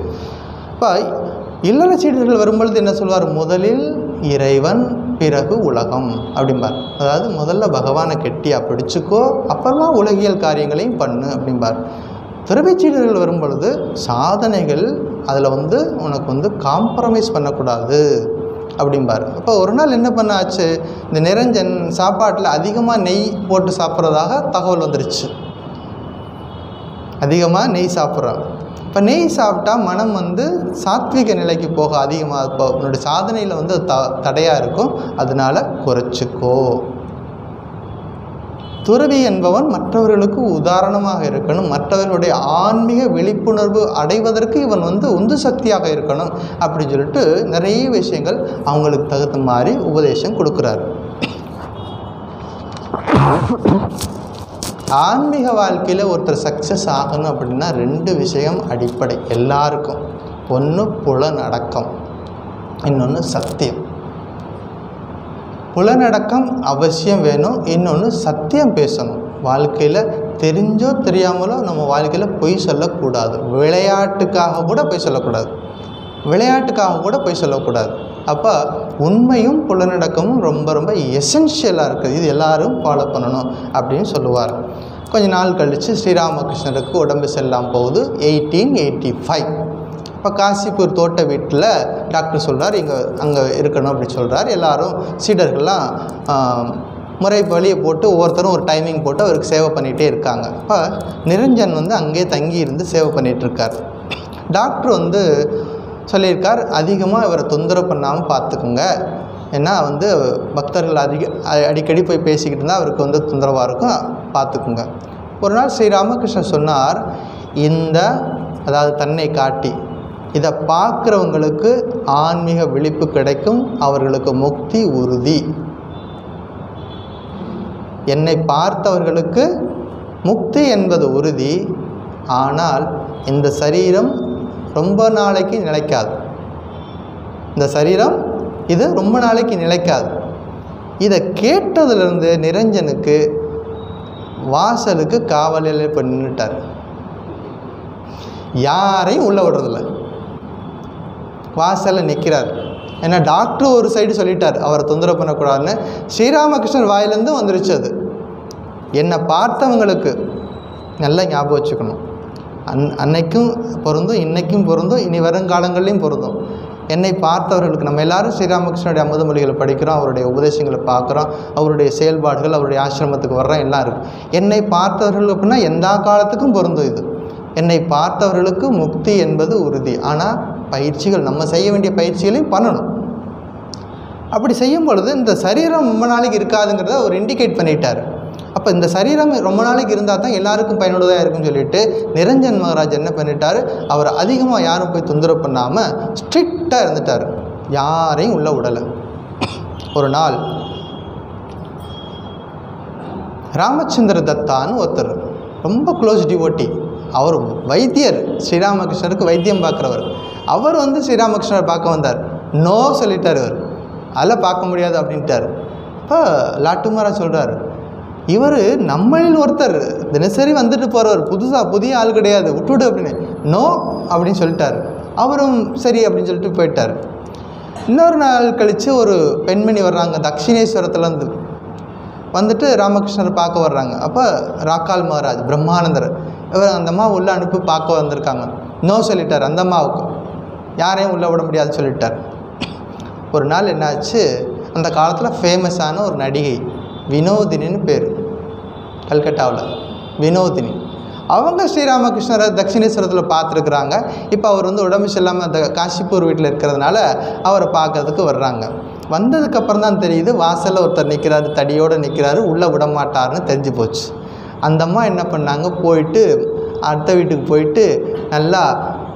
இப்போ இல்லற சீடர்கள் வரும்பொழுது என்ன சொல்வார், முதலில் இறைவன் பிறகு உலகம் அப்படிம்பார். அதாவது முதல்ல பகவானை கெட்டியாக பிடிச்சிக்கோ, அப்புறமா உலகியல் காரியங்களையும் பண்ணு அப்படிம்பார். துறவி சீடர்கள் வரும்பொழுது சாதனைகள், அதில் வந்து உனக்கு வந்து காம்ப்ரமைஸ் பண்ணக்கூடாது அப்படிம்பார். அப்போ ஒரு நாள் என்ன பண்ண ஆச்சு, இந்த நிரஞ்சன் சாப்பாட்டில் அதிகமாக நெய் போட்டு சாப்பிட்றதாக தகவல் வந்துருச்சு. அதிகமாக நெய் சாப்பிட்றான். இப்போ நெய் சாப்பிட்டா மனம் வந்து சாத்விக நிலைக்கு போக அதிகமாக, இப்போ உன்னுடைய சாதனையில் வந்து தடையாக இருக்கும், அதனால் குறைச்சிக்கோ. துறவி என்பவன் மற்றவர்களுக்கு உதாரணமாக இருக்கணும், மற்றவர்களுடைய ஆன்மீக விழிப்புணர்வு அடைவதற்கு இவன் உந்து சக்தியாக இருக்கணும் அப்படின்னு சொல்லிட்டு நிறைய விஷயங்கள் அவங்களுக்கு தகுந்த மாதிரி உபதேசம் கொடுக்குறாரு. ஆன்மீக வாழ்க்கையில் ஒருத்தர் சக்ஸஸ் ஆகணும் அப்படின்னா 2 விஷயம் அடிப்படை எல்லாருக்கும். ஒன்று புலனடக்கம், இன்னொன்று சத்தியம். புலனடக்கம் அவசியம் வேணும், இன்னொன்று சத்தியம் பேசணும். வாழ்க்கையில் தெரிஞ்சோ தெரியாமலோ நம்ம வாழ்க்கையில் பொய் சொல்லக்கூடாது. விளையாட்டுக்காக கூட பொய் சொல்லக்கூடாது, அப்போ உண்மையும் புலனடக்கமும் ரொம்ப ரொம்ப எசென்ஷியலாக இருக்குது. இது எல்லோரும் ஃபாலோ பண்ணணும் அப்படின்னு சொல்லுவார். கொஞ்ச நாள் கழித்து ஸ்ரீராமகிருஷ்ணருக்கு உடம்பு சரியில்லாமல் போகுது. 1885. இப்போ காசிப்பூர் தோட்ட வீட்டில் டாக்டர் சொல்கிறார், அங்கே இருக்கணும் அப்படின்னு சொல்கிறார். எல்லோரும் சீடர்கள்லாம் முறை வழியை போட்டு ஒவ்வொருத்தரும் ஒரு டைமிங் போட்டு அவருக்கு சேவை பண்ணிகிட்டே இருக்காங்க. இப்போ நிரஞ்சன் அங்கேயே தங்கி இருந்து சேவை பண்ணிகிட்ருக்கார். டாக்டர் சொல்லியிருக்கார், அதிகமாக இவரை தொந்தரவு பண்ணாமல் பார்த்துக்குங்க, ஏன்னா பக்தர்கள் அடிக்கடி போய் பேசிக்கிட்டு இருந்தால் அவருக்கு தொந்தரவாக இருக்கும், பார்த்துக்குங்க. ஒரு நாள் ஸ்ரீராமகிருஷ்ணர் சொன்னார், அதாவது தன்னை காட்டி இதை பார்க்குறவங்களுக்கு ஆன்மீக விழிப்பு கிடைக்கும், அவர்களுக்கு முக்தி உறுதி. என்னை பார்த்தவர்களுக்கு முக்தி என்பது உறுதி, ஆனால் இந்த சரீரம் ரொம்ப நாளைக்கு நிலைக்காது. ரொம்ப நாளைக்கு நிலைக்காது. இதை கேட்டதுலேருந்து நிரஞ்சனுக்கு வாசலுக்கு காவலில் இப்போ நின்றுட்டார். யாரையும் உள்ளே விடுறதில்ல, வாசலில் நிற்கிறார். ஏன்னா டாக்டர் ஒரு சைடு சொல்லிட்டார் அவரை தொந்தரவு பண்ணக்கூடாதுன்னு. ஸ்ரீராமகிருஷ்ணர் வாயிலேருந்து வந்துருச்சு அது. என்னை பார்த்தவங்களுக்கு நல்லா ஞாபகம் வச்சுக்கணும், அன்னைக்கும் பொருந்தும், இன்றைக்கும் பொருந்தும், இனி வருங்காலங்கள்லையும் பொருந்தும். என்னை பார்த்தவர்களுக்கு, நம்ம எல்லோரும் ஸ்ரீராமகிருஷ்ணனுடைய அமுதமொழிகளை படிக்கிறோம், அவருடைய உபதேசங்களை பார்க்குறோம், அவருடைய செயல்பாடுகள், அவருடைய ஆசிரமத்துக்கு வர்றோம், எல்லாம் இருக்குது. என்னை பார்த்தவர்கள் அப்படின்னா எந்த காலத்துக்கும் பொருந்தும். இது என்னை பார்த்தவர்களுக்கு முக்தி என்பது உறுதி. ஆனால் பயிற்சிகள், நம்ம செய்ய வேண்டிய பயிற்சிகளையும் பண்ணணும். அப்படி செய்யும் பொழுது இந்த சரீரம் ரொம்ப நாளைக்கு இருக்காதுங்கிறத அவர் இண்டிகேட் பண்ணிட்டார். அப்போ இந்த சரீரம் ரொம்ப நாளைக்கு இருந்தால் தான் எல்லாருக்கும் பயனுள்ளதாக இருக்குன்னு சொல்லிட்டு நிரஞ்சன் மகாராஜ் என்ன பண்ணிட்டார், அவர் அதிகமாக யாரும் போய் தொந்தரவு பண்ணாமல் ஸ்ட்ரிக்டாக இருந்துட்டார், யாரையும் உள்ளே விடலை. ஒரு நாள் ராமச்சந்திர தத்தான்னு ஒருத்தர் ரொம்ப க்ளோஸ் டிவோட்டி, அவர் வைத்தியர், ஸ்ரீராமகிருஷ்ணருக்கு வைத்தியம் பார்க்குறவர். அவர் ஸ்ரீராமகிருஷ்ணரை பார்க்க வந்தார். நோ சொல்லிட்டார், அவர் அதெல்லாம் பார்க்க முடியாது அப்படின்ட்டார். இப்போ லாட்டு மகாராஜ் சொல்கிறார், இவர் நம்மளில் ஒருத்தர், தினசரி வந்துட்டு போகிறவர், புதிய ஆள் கிடையாது, விட்டுவிடு அப்படின்னு. நோ அப்படின்னு சொல்லிட்டார். அவரும் சரி அப்படின்னு சொல்லிட்டு போயிட்டார். இன்னொரு நாள் கழித்து ஒரு பெண்மணி வர்றாங்க, தக்ஷிணேஸ்வரத்துலேருந்து வந்துட்டு ராமகிருஷ்ணரை பார்க்க வர்றாங்க. அப்போ ராக்கால் மகாராஜ், பிரம்மானந்தர், இவர் அந்த அம்மா உள்ளே அனுப்பி பார்க்க வந்திருக்காங்க. நோ சொல்லிட்டார், அந்த அம்மாவுக்கு யாரையும் உள்ளே விட முடியாதுன்னு சொல்லிட்டார். ஒரு நாள் என்னாச்சு, அந்த காலத்தில் ஃபேமஸான ஒரு நடிகை வினோதினின்னு பேர், கல்கட்டாவில் வினோதினி. அவங்க ஸ்ரீராமகிருஷ்ணரை தட்சிணேஸ்வரத்தில் பார்த்துருக்குறாங்க. இப்போ அவர் உடம்பு சரியில்லாமல் அந்த காசிப்பூர் வீட்டில் இருக்கிறதுனால அவரை பார்க்கறதுக்கு வர்றாங்க. வந்ததுக்கப்புறம் தான் தெரியுது, வாசலில் ஒருத்தர் நிற்கிறாரு, தடியோடு நிற்கிறாரு, உள்ளே விட மாட்டார்னு தெரிஞ்சு போச்சு. அந்த அம்மா என்ன பண்ணாங்க, போயிட்டு அடுத்த வீட்டுக்கு போயிட்டு நல்லா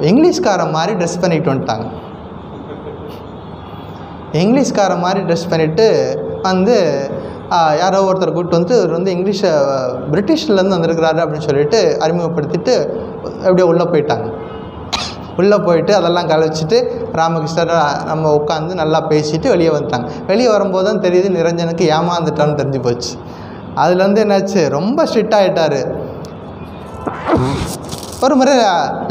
இங்கிலீஷ்காரன் மாதிரி ட்ரெஸ் பண்ணிட்டு வந்துட்டாங்க. இங்கிலீஷ்காரன் மாதிரி ட்ரெஸ் பண்ணிவிட்டு யாரோ ஒருத்தர் கூப்பிட்டு இவர் இங்கிலீஷை பிரிட்டிஷ்லேருந்து வந்திருக்கிறாரு அப்படின்னு சொல்லிட்டு அறிமுகப்படுத்திட்டு அப்படியே உள்ளே போயிட்டாங்க. உள்ளே போயிட்டு அதெல்லாம் கழிச்சிட்டு ராமகிருஷ்ணர் நம்ம உட்காந்து நல்லா பேசிட்டு வெளியே வந்துட்டாங்க. வெளியே வரும்போது தான் தெரியுது நிரஞ்சனுக்கு ஏமாந்துட்டான்னு தெரிஞ்சு போச்சு. அதுலேருந்து என்னாச்சு, ரொம்ப ஸ்ட்ரிக்ட் ஆகிட்டார். ஒரு முறை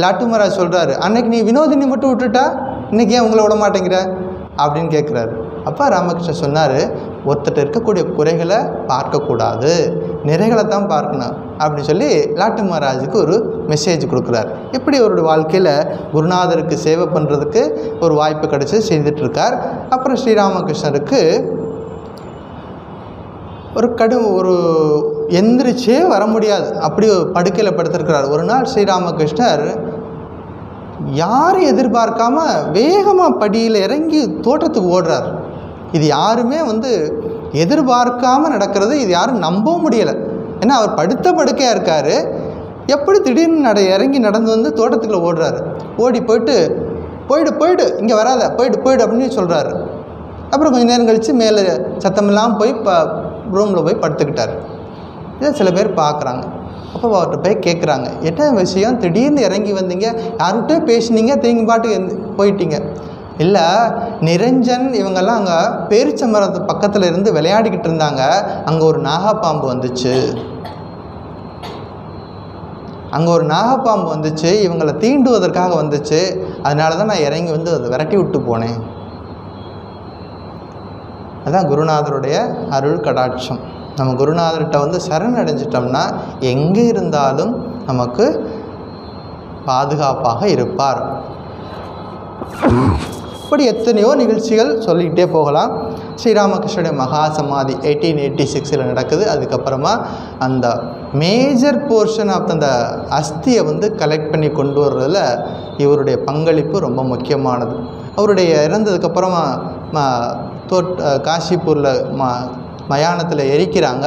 லாட்டு மகாராஜ் சொல்கிறாரு, அன்னைக்கு நீ வினோதினி மட்டும் விட்டுட்டா, இன்றைக்கி ஏன் உங்களை விட மாட்டேங்கிற அப்படின்னு கேட்குறாரு. அப்போ ராமகிருஷ்ணன் சொன்னார், ஒருத்தர் இருக்கக்கூடிய குறைகளை பார்க்கக்கூடாது, நிறைகளை தான் பார்க்கணும் அப்படின்னு சொல்லி லாட்டு மகாராஜுக்கு ஒரு மெசேஜ் கொடுக்குறார். இப்படி அவருடைய வாழ்க்கையில் குருநாதருக்கு சேவை பண்ணுறதுக்கு ஒரு வாய்ப்பு கிடச்சி செய்துட்ருக்கார். அப்புறம் ஸ்ரீராமகிருஷ்ணருக்கு ஒரு எந்திரிச்சே வர முடியாது, அப்படி படுக்கையில் படுத்திருக்கிறார். ஒரு நாள் ஸ்ரீராமகிருஷ்ணர் யாரும் எதிர்பார்க்காம வேகமாக படியில் இறங்கி தோட்டத்துக்கு ஓடுறார். இது யாருமே எதிர்பார்க்காம நடக்கிறது, இது யாரும் நம்பவும் முடியலை. ஏன்னா அவர் படுத்த படுக்கையாக இருக்கார். எப்படி திடீர்னு இறங்கி நடந்து வந்து தோட்டத்துக்குள்ளே ஓடுறாரு. ஓடி போயிட்டு போயிடு இங்கே வராத, போயிடு அப்படின்னு சொல்கிறாரு. அப்புறம் கொஞ்சம் நேரம் கழித்து மேலே சத்தமில்லாமல் போய் ரூமில் போய் படுத்துக்கிட்டார். இதை சில பேர் பார்க்குறாங்க. அப்போ அவர்கிட்ட போய் கேட்குறாங்க, என்ன விஷயம், திடீர்னு இறங்கி வந்தீங்க, யார்கிட்டே பேசுனீங்க, திரும்பி பாட்டுக்கு போயிட்டீங்க. இல்லை, நிரஞ்சன் இவங்கெல்லாம் அங்கே பேரிச்ச மரத்து பக்கத்தில் இருந்து விளையாடிக்கிட்டு இருந்தாங்க. அங்கே ஒரு நாகப்பாம்பு வந்துச்சு. இவங்களை தீண்டுவதற்காக வந்துச்சு. அதனால தான் நான் இறங்கி வந்து அதை விரட்டி விட்டு போனேன். அதுதான் குருநாதருடைய அருள் கடாட்சம். நம்ம குருநாதர்கிட்ட வந்து சரணடைஞ்சிட்டோம்னா எங்கே இருந்தாலும் நமக்கு பாதுகாப்பாக இருப்பார். இப்படி எத்தனையோ நிகழ்ச்சிகள் சொல்லிக்கிட்டே போகலாம். ஸ்ரீராமகிருஷ்ணனுடைய மகா சமாதி 1886 நடக்குது. அதுக்கப்புறமா அந்த மேஜர் போர்ஷன் ஆஃப் அந்த அஸ்தியை வந்து கலெக்ட் பண்ணி கொண்டு வர்றதில் இவருடைய பங்களிப்பு ரொம்ப முக்கியமானது. அவருடைய இறந்ததுக்கப்புறமா காசிப்பூரில் மயானத்தில் எரிக்கிறாங்க.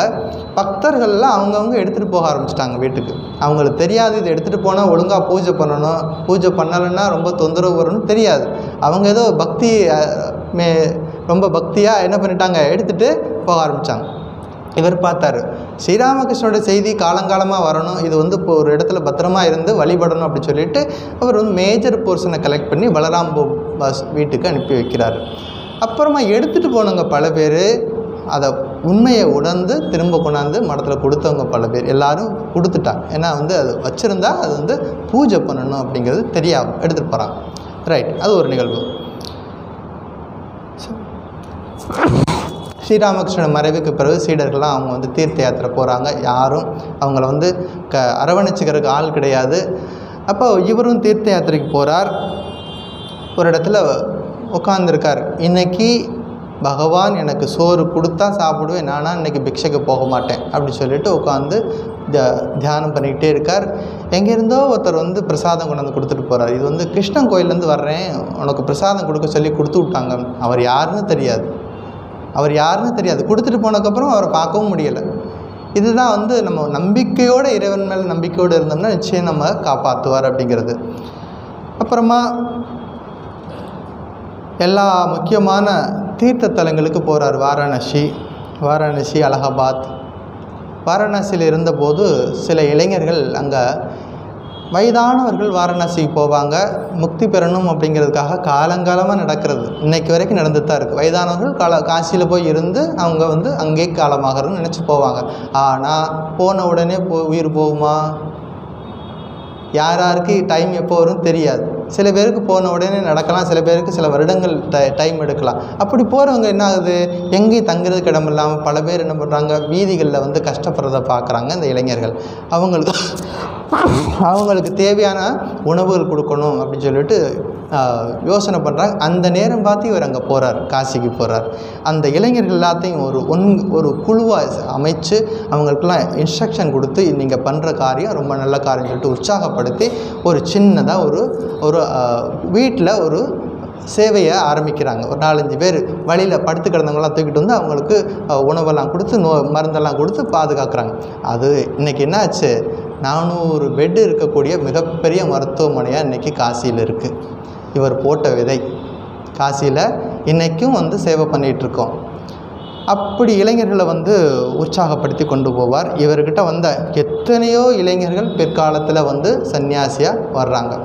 பக்தர்கள்லாம் அவங்கவுங்க எடுத்துகிட்டு போக ஆரம்பிச்சிட்டாங்க வீட்டுக்கு. அவங்களுக்கு தெரியாது இதை எடுத்துகிட்டு போனால் ஒழுங்காக பூஜை பண்ணணும், பூஜை பண்ணலைன்னா ரொம்ப தொந்தரவு வரும்னு தெரியாது. அவங்க ஏதோ ரொம்ப பக்தியாக என்ன பண்ணிட்டாங்க, எடுத்துகிட்டு போக ஆரம்பித்தாங்க. இவர் பார்த்தார், ஸ்ரீராமகிருஷ்ணனோட செய்தி காலங்காலமாக வரணும், இது வந்து இப்போ ஒரு இடத்துல பத்திரமா இருந்து வழிபடணும் அப்படின்னு சொல்லிட்டு அவர் வந்து மேஜர் போர்ஷனை கலெக்ட் பண்ணி பலராம் பாஸ் வீட்டுக்கு அனுப்பி வைக்கிறார். அப்புறமா எடுத்துகிட்டு போனவங்க பல பேர் அதை உண்மையை உணர்ந்து திரும்ப கொண்டாந்து மடத்தில் கொடுத்தவங்க பல பேர். எல்லோரும் கொடுத்துட்டாங்க. ஏன்னா வந்து அது வச்சுருந்தா அது வந்து பூஜை பண்ணணும் அப்படிங்கிறது தெரியாமல் எடுத்துகிட்டு போகிறாங்க. ரைட், அது ஒரு நிகழ்வு. ஸ்ரீராமகிருஷ்ணன் மறைவுக்கு பிறகு சீடர்கள்லாம் அவங்க வந்து தீர்த்த யாத்திரை போகிறாங்க. யாரும் அவங்கள வந்து அரவணைச்சிக்கிறதுக்கு ஆள் கிடையாது. அப்போ இவரும் தீர்த்த யாத்திரைக்கு போகிறார். ஒரு இடத்துல உட்காந்துருக்கார். இன்றைக்கி பகவான் எனக்கு சோறு கொடுத்தா சாப்பிடுவேன், நானா இன்றைக்கி பிக்ஷைக்கு போக மாட்டேன் அப்படி சொல்லிட்டு உட்காந்து தியானம் பண்ணிக்கிட்டே இருக்கார். எங்கேருந்தோ ஒருத்தர் வந்து பிரசாதம் கொண்டாந்து கொடுத்துட்டு போகிறார். இது வந்து கிருஷ்ணன் கோயிலேருந்து வர்றேன், உனக்கு பிரசாதம் கொடுக்க சொல்லி கொடுத்து விட்டாங்க. அவர் யாருன்னு தெரியாது. கொடுத்துட்டு போனதுக்கப்புறம் அவரை பார்க்கவும் முடியலை. இதுதான் வந்து நம்ம நம்பிக்கையோடு, இறைவன் மேலே நம்பிக்கையோடு இருந்தோம்னா நிச்சயம் நம்ம காப்பாற்றுவார் அப்படிங்கிறது. அப்புறமா எல்லா முக்கியமான தீர்த்த தலங்களுக்கு போகிறார். வாரணாசி, அலகாபாத். வாரணாசியில் இருந்தபோது சில இளைஞர்கள், அங்கே வயதானவர்கள் வாரணாசிக்கு போவாங்க, முக்தி பெறணும் அப்படிங்கிறதுக்காக காலங்காலமாக நடக்கிறது. இன்றைக்கு வரைக்கும் நடந்து தான் இருக்குது. வயதானவர்கள் காசியில் போய் இருந்து அவங்க வந்து அங்கே காலமாகறதுன்னு நினச்சி போவாங்க. ஆனால் போன உடனே உயிர் போகுமா? யாருக்கு டைம் எப்போ வரும் தெரியாது. சில பேருக்கு போன உடனே நடக்கலாம், சில பேருக்கு சில வருடங்கள் டைம் எடுக்கலாம். அப்படி போகிறவங்க என்ன ஆகுது, எங்கேயும் தங்குறதுக்கு இடம் இல்லாமல் பல பேர் என்ன பண்ணுறாங்க, வீதிகளில் வந்து கஷ்டப்படுறத பார்க்குறாங்க. இந்த இளைஞர்கள் அவங்களுக்கு தேவையான உணவுகள் கொடுக்கணும் அப்படின்னு சொல்லிட்டு யோசனை பண்ணுறாங்க. அந்த நேரம் பார்த்து இவர் அங்கே போகிறார், காசிக்கு போகிறார். அந்த இளைஞர்கள் எல்லாத்தையும் ஒரு குழுவாக அமைச்சு அவங்களுக்கெல்லாம் இன்ஸ்ட்ரக்ஷன் கொடுத்து, நீங்கள் பண்ணுற காரியம் ரொம்ப நல்ல காரியம் சொல்லிட்டு உற்சாகப்படுத்தி ஒரு சின்னதாக ஒரு வீட்டில் ஒரு சேவையை ஆரம்பிக்கிறாங்க. ஒரு 4-5 பேர் வழியில் படுத்து கிடந்தவங்களாம் தூக்கிட்டு வந்து அவங்களுக்கு உணவெல்லாம் கொடுத்து மருந்தெல்லாம் கொடுத்து பாதுகாக்கிறாங்க. அது இன்றைக்கி என்ன ஆச்சு, 400 பெட்டு இருக்கக்கூடிய மிகப்பெரிய மருத்துவமனையாக இன்றைக்கி காசியில் இருக்குது. இவர் போட்ட விதை காசியில் இன்றைக்கும் வந்து சேவை பண்ணிகிட்ருக்கோம். அப்படி இளைஞர்களை வந்து உற்சாகப்படுத்தி கொண்டு போவார். இவர்கிட்ட வந்த எத்தனையோ இளைஞர்கள் பிற்காலத்தில் வந்து சன்னியாசியாக வர்றாங்க.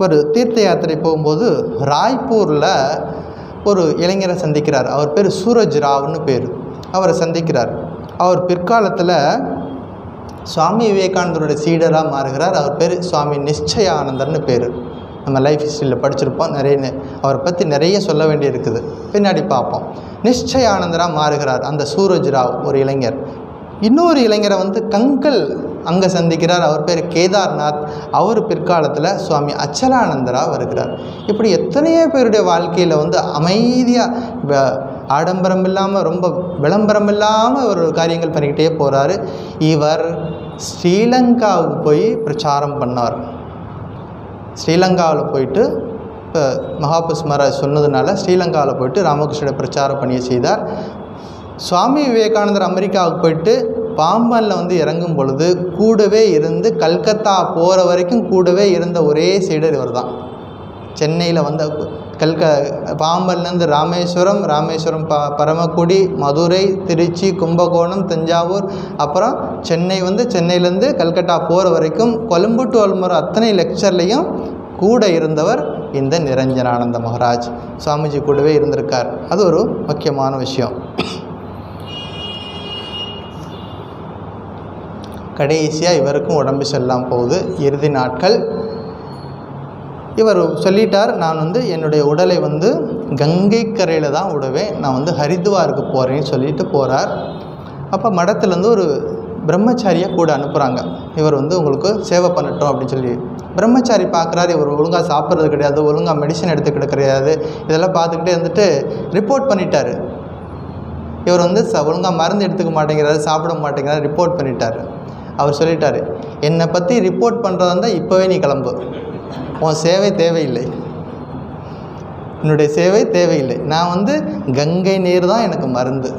ஒரு தீர்த்த யாத்திரை போகும்போது ராய்ப்பூரில் ஒரு இளைஞரை சந்திக்கிறார். அவர் பேர் சூரஜ் ராவ்னு பேர். அவரை சந்திக்கிறார். அவர் பிற்காலத்தில் சுவாமி விவேகானந்தருடைய சீடராக மாறுகிறார். அவர் பேர் சுவாமி நிச்சயானந்தர்னு பேர். நம்ம லைஃப் ஹிஸ்ட்ரியில் படிச்சிருப்போம். அவரை பற்றி நிறைய சொல்ல வேண்டி இருக்குது, பின்னாடி பார்ப்போம். நிச்சயானந்தராக மாறுகிறார் அந்த சூரஜ் ராவ் ஒரு இளைஞர். இன்னொரு இளைஞரை வந்து கங்கல் அங்கே சந்திக்கிறார். அவர் பேர் கேதார்நாத். அவர் பிற்காலத்தில் சுவாமி அச்சலானந்தராக வருகிறார். இப்படி எத்தனையோ பேருடைய வாழ்க்கையில் வந்து அமைதியாக ஆடம்பரம் இல்லாமல் ரொம்ப விளம்பரம் இல்லாமல் ஒரு காரியங்கள் பண்ணிக்கிட்டே போகிறாரு. இவர் ஸ்ரீலங்காவுக்கு போய் பிரச்சாரம் பண்ணார். ஸ்ரீலங்காவில் போயிட்டு இப்போ மகாபுருஷ மகாராஜ் சொன்னதுனால ஸ்ரீலங்காவில் போயிட்டு ராமகிருஷ்ணரை பிரச்சார பணியை செய்தார். சுவாமி விவேகானந்தர் அமெரிக்காவுக்கு போயிட்டு பாம்பனில் வந்து இறங்கும் பொழுது கூடவே இருந்து கல்கத்தா போகிற வரைக்கும் கூடவே இருந்த ஒரே சீடர் இவர் தான். சென்னையில் வந்து பாம்பன்லேருந்து ராமேஸ்வரம், பரமக்குடி, மதுரை, திருச்சி, கும்பகோணம், தஞ்சாவூர், அப்புறம் சென்னை வந்து சென்னையிலேருந்து கல்கட்டா போகிற வரைக்கும் கொழும்பு டு அல்மோரா அத்தனை லெக்சர்லேயும் கூட இருந்தவர் இந்த நிரஞ்சனானந்த மகாராஜ். சுவாமிஜி கூடவே இருந்திருக்கார். அது ஒரு முக்கியமான விஷயம். கடைசியாக இவருக்கும் உடம்பு சரியில்லாமல் போகுது. இறுதி நாட்கள். இவர் சொல்லிட்டார், நான் வந்து என்னுடைய உடலை வந்து கங்கை கரையில் தான் விடுவேன், நான் வந்து ஹரித்வாருக்கு போகிறேன்னு சொல்லிட்டு போகிறார். அப்போ மடத்துலேருந்து ஒரு பிரம்மச்சாரியை கூட அனுப்புகிறாங்க. இவர் வந்து உங்களுக்கு சேவை பண்ணட்டும் அப்படின்னு சொல்லி. பிரம்மச்சாரி பார்க்குறாரு, இவர் ஒழுங்காக சாப்பிட்றது கிடையாது, ஒழுங்காக மெடிசன் எடுத்துக்கிட்டு கிடையாது, இதெல்லாம் பார்த்துக்கிட்டே இருந்துட்டு ரிப்போர்ட் பண்ணிட்டார். இவர் வந்து ஒழுங்காக மருந்து எடுத்துக்க மாட்டேங்கிறாரு, சாப்பிட மாட்டேங்கிறாரு, ரிப்போர்ட் பண்ணிட்டார். அவர் சொல்லிட்டார், என்னை பற்றி ரிப்போர்ட் பண்ணுறதா இருந்தால் இப்போவே நீ கிளம்பு, உன் சேவை தேவையில்லை, என்னுடைய சேவை தேவையில்லை, நான் வந்து கங்கை நீர் தான் எனக்கு மருந்து,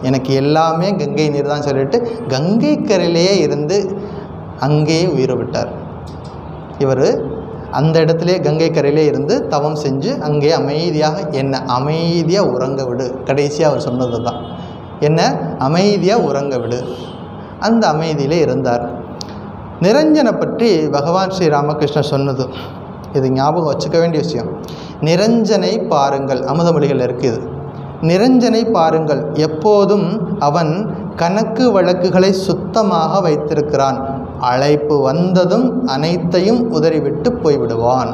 எனக்கு எல்லாமே கங்கை நீர் தான் சொல்லிட்டு கங்கை கரையிலேயே இருந்து அங்கேயே உயிரை விட்டார். இவர் அந்த இடத்துலையே கங்கை கரையிலே இருந்து தவம் செஞ்சு அங்கேயே அமைதியாக என்னை அமைதியாக உறங்க விடு, கடைசியாக அவர் சொன்னது தான், என்னை அமைதியாக உறங்க விடு. அந்த அமைதியிலே இருந்தார். நிரஞ்சனை பற்றி பகவான் ஸ்ரீ ராமகிருஷ்ணர் சொன்னது, இது ஞாபகம் வச்சுக்க வேண்டிய விஷயம். நிரஞ்சனை பாருங்கள், அமுதமொழிகள் இருக்குது. நிரஞ்சனை பாருங்கள், எப்போதும் அவன் கணக்கு வழக்குகளை சுத்தமாக வைத்திருக்கிறான், அழைப்பு வந்ததும் அனைத்தையும் உதறிவிட்டு போய்விடுவான்.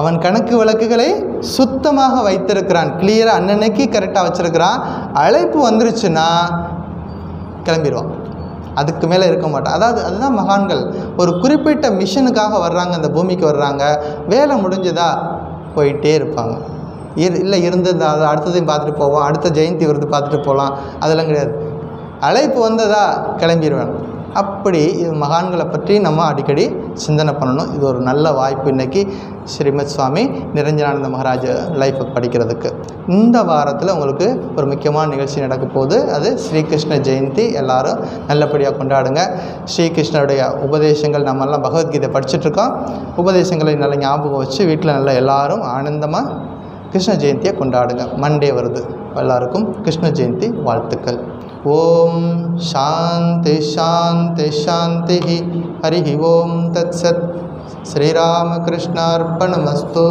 அவன் கணக்கு வழக்குகளை சுத்தமாக வைத்திருக்கிறான், கிளியராக அன்னன்னைக்கு கரெக்டாக வச்சுருக்கிறான். அழைப்பு வந்துருச்சுன்னா கிளம்பிடுவான், அதுக்கு மேலே இருக்க மாட்டான். அதாவது அதுதான் மகான்கள். ஒரு குறிப்பிட்ட மிஷனுக்காக வர்றாங்க, அந்த பூமிக்கு வர்றாங்க, வேலை முடிஞ்சதா போயிட்டே இருப்பாங்க. இல்லை இருந்தது அதை அடுத்ததையும் பார்த்துட்டு போவோம், அடுத்த ஜெயந்தி வருது பார்த்துட்டு போகலாம், அதெல்லாம் கிடையாது. அழைப்பு வந்ததா கிளம்பிடுவேன். அப்படி இது மகான்களை பற்றி நம்ம அடிக்கடி சிந்தனை பண்ணணும். இது ஒரு நல்ல வாய்ப்பு இன்றைக்கி ஸ்ரீமத் சுவாமி நிரஞ்சனானந்த மகாராஜ் லைஃப்பை படிக்கிறதுக்கு. இந்த வாரத்தில் உங்களுக்கு ஒரு முக்கியமான நிகழ்ச்சி நடக்க போகுது, அது ஸ்ரீகிருஷ்ண ஜெயந்தி. எல்லோரும் நல்லபடியாக கொண்டாடுங்க. ஸ்ரீகிருஷ்ணருடைய உபதேசங்கள் நம்மெல்லாம் பகவத்கீதை படிச்சுட்ருக்கோம். உபதேசங்களை நல்லா ஞாபகம் வச்சு வீட்டில் நல்லா எல்லோரும் ஆனந்தமாக கிருஷ்ண ஜெயந்தியை கொண்டாடுங்க. மண்டே வருது. எல்லாருக்கும் கிருஷ்ண ஜெயந்தி வாழ்த்துக்கள். ஓம் சாந்தி சாந்தி சாந்தி. ஹரி ஓம் தத்சத். ஸ்ரீராமகிருஷ்ணார்ப்பணமஸ்து.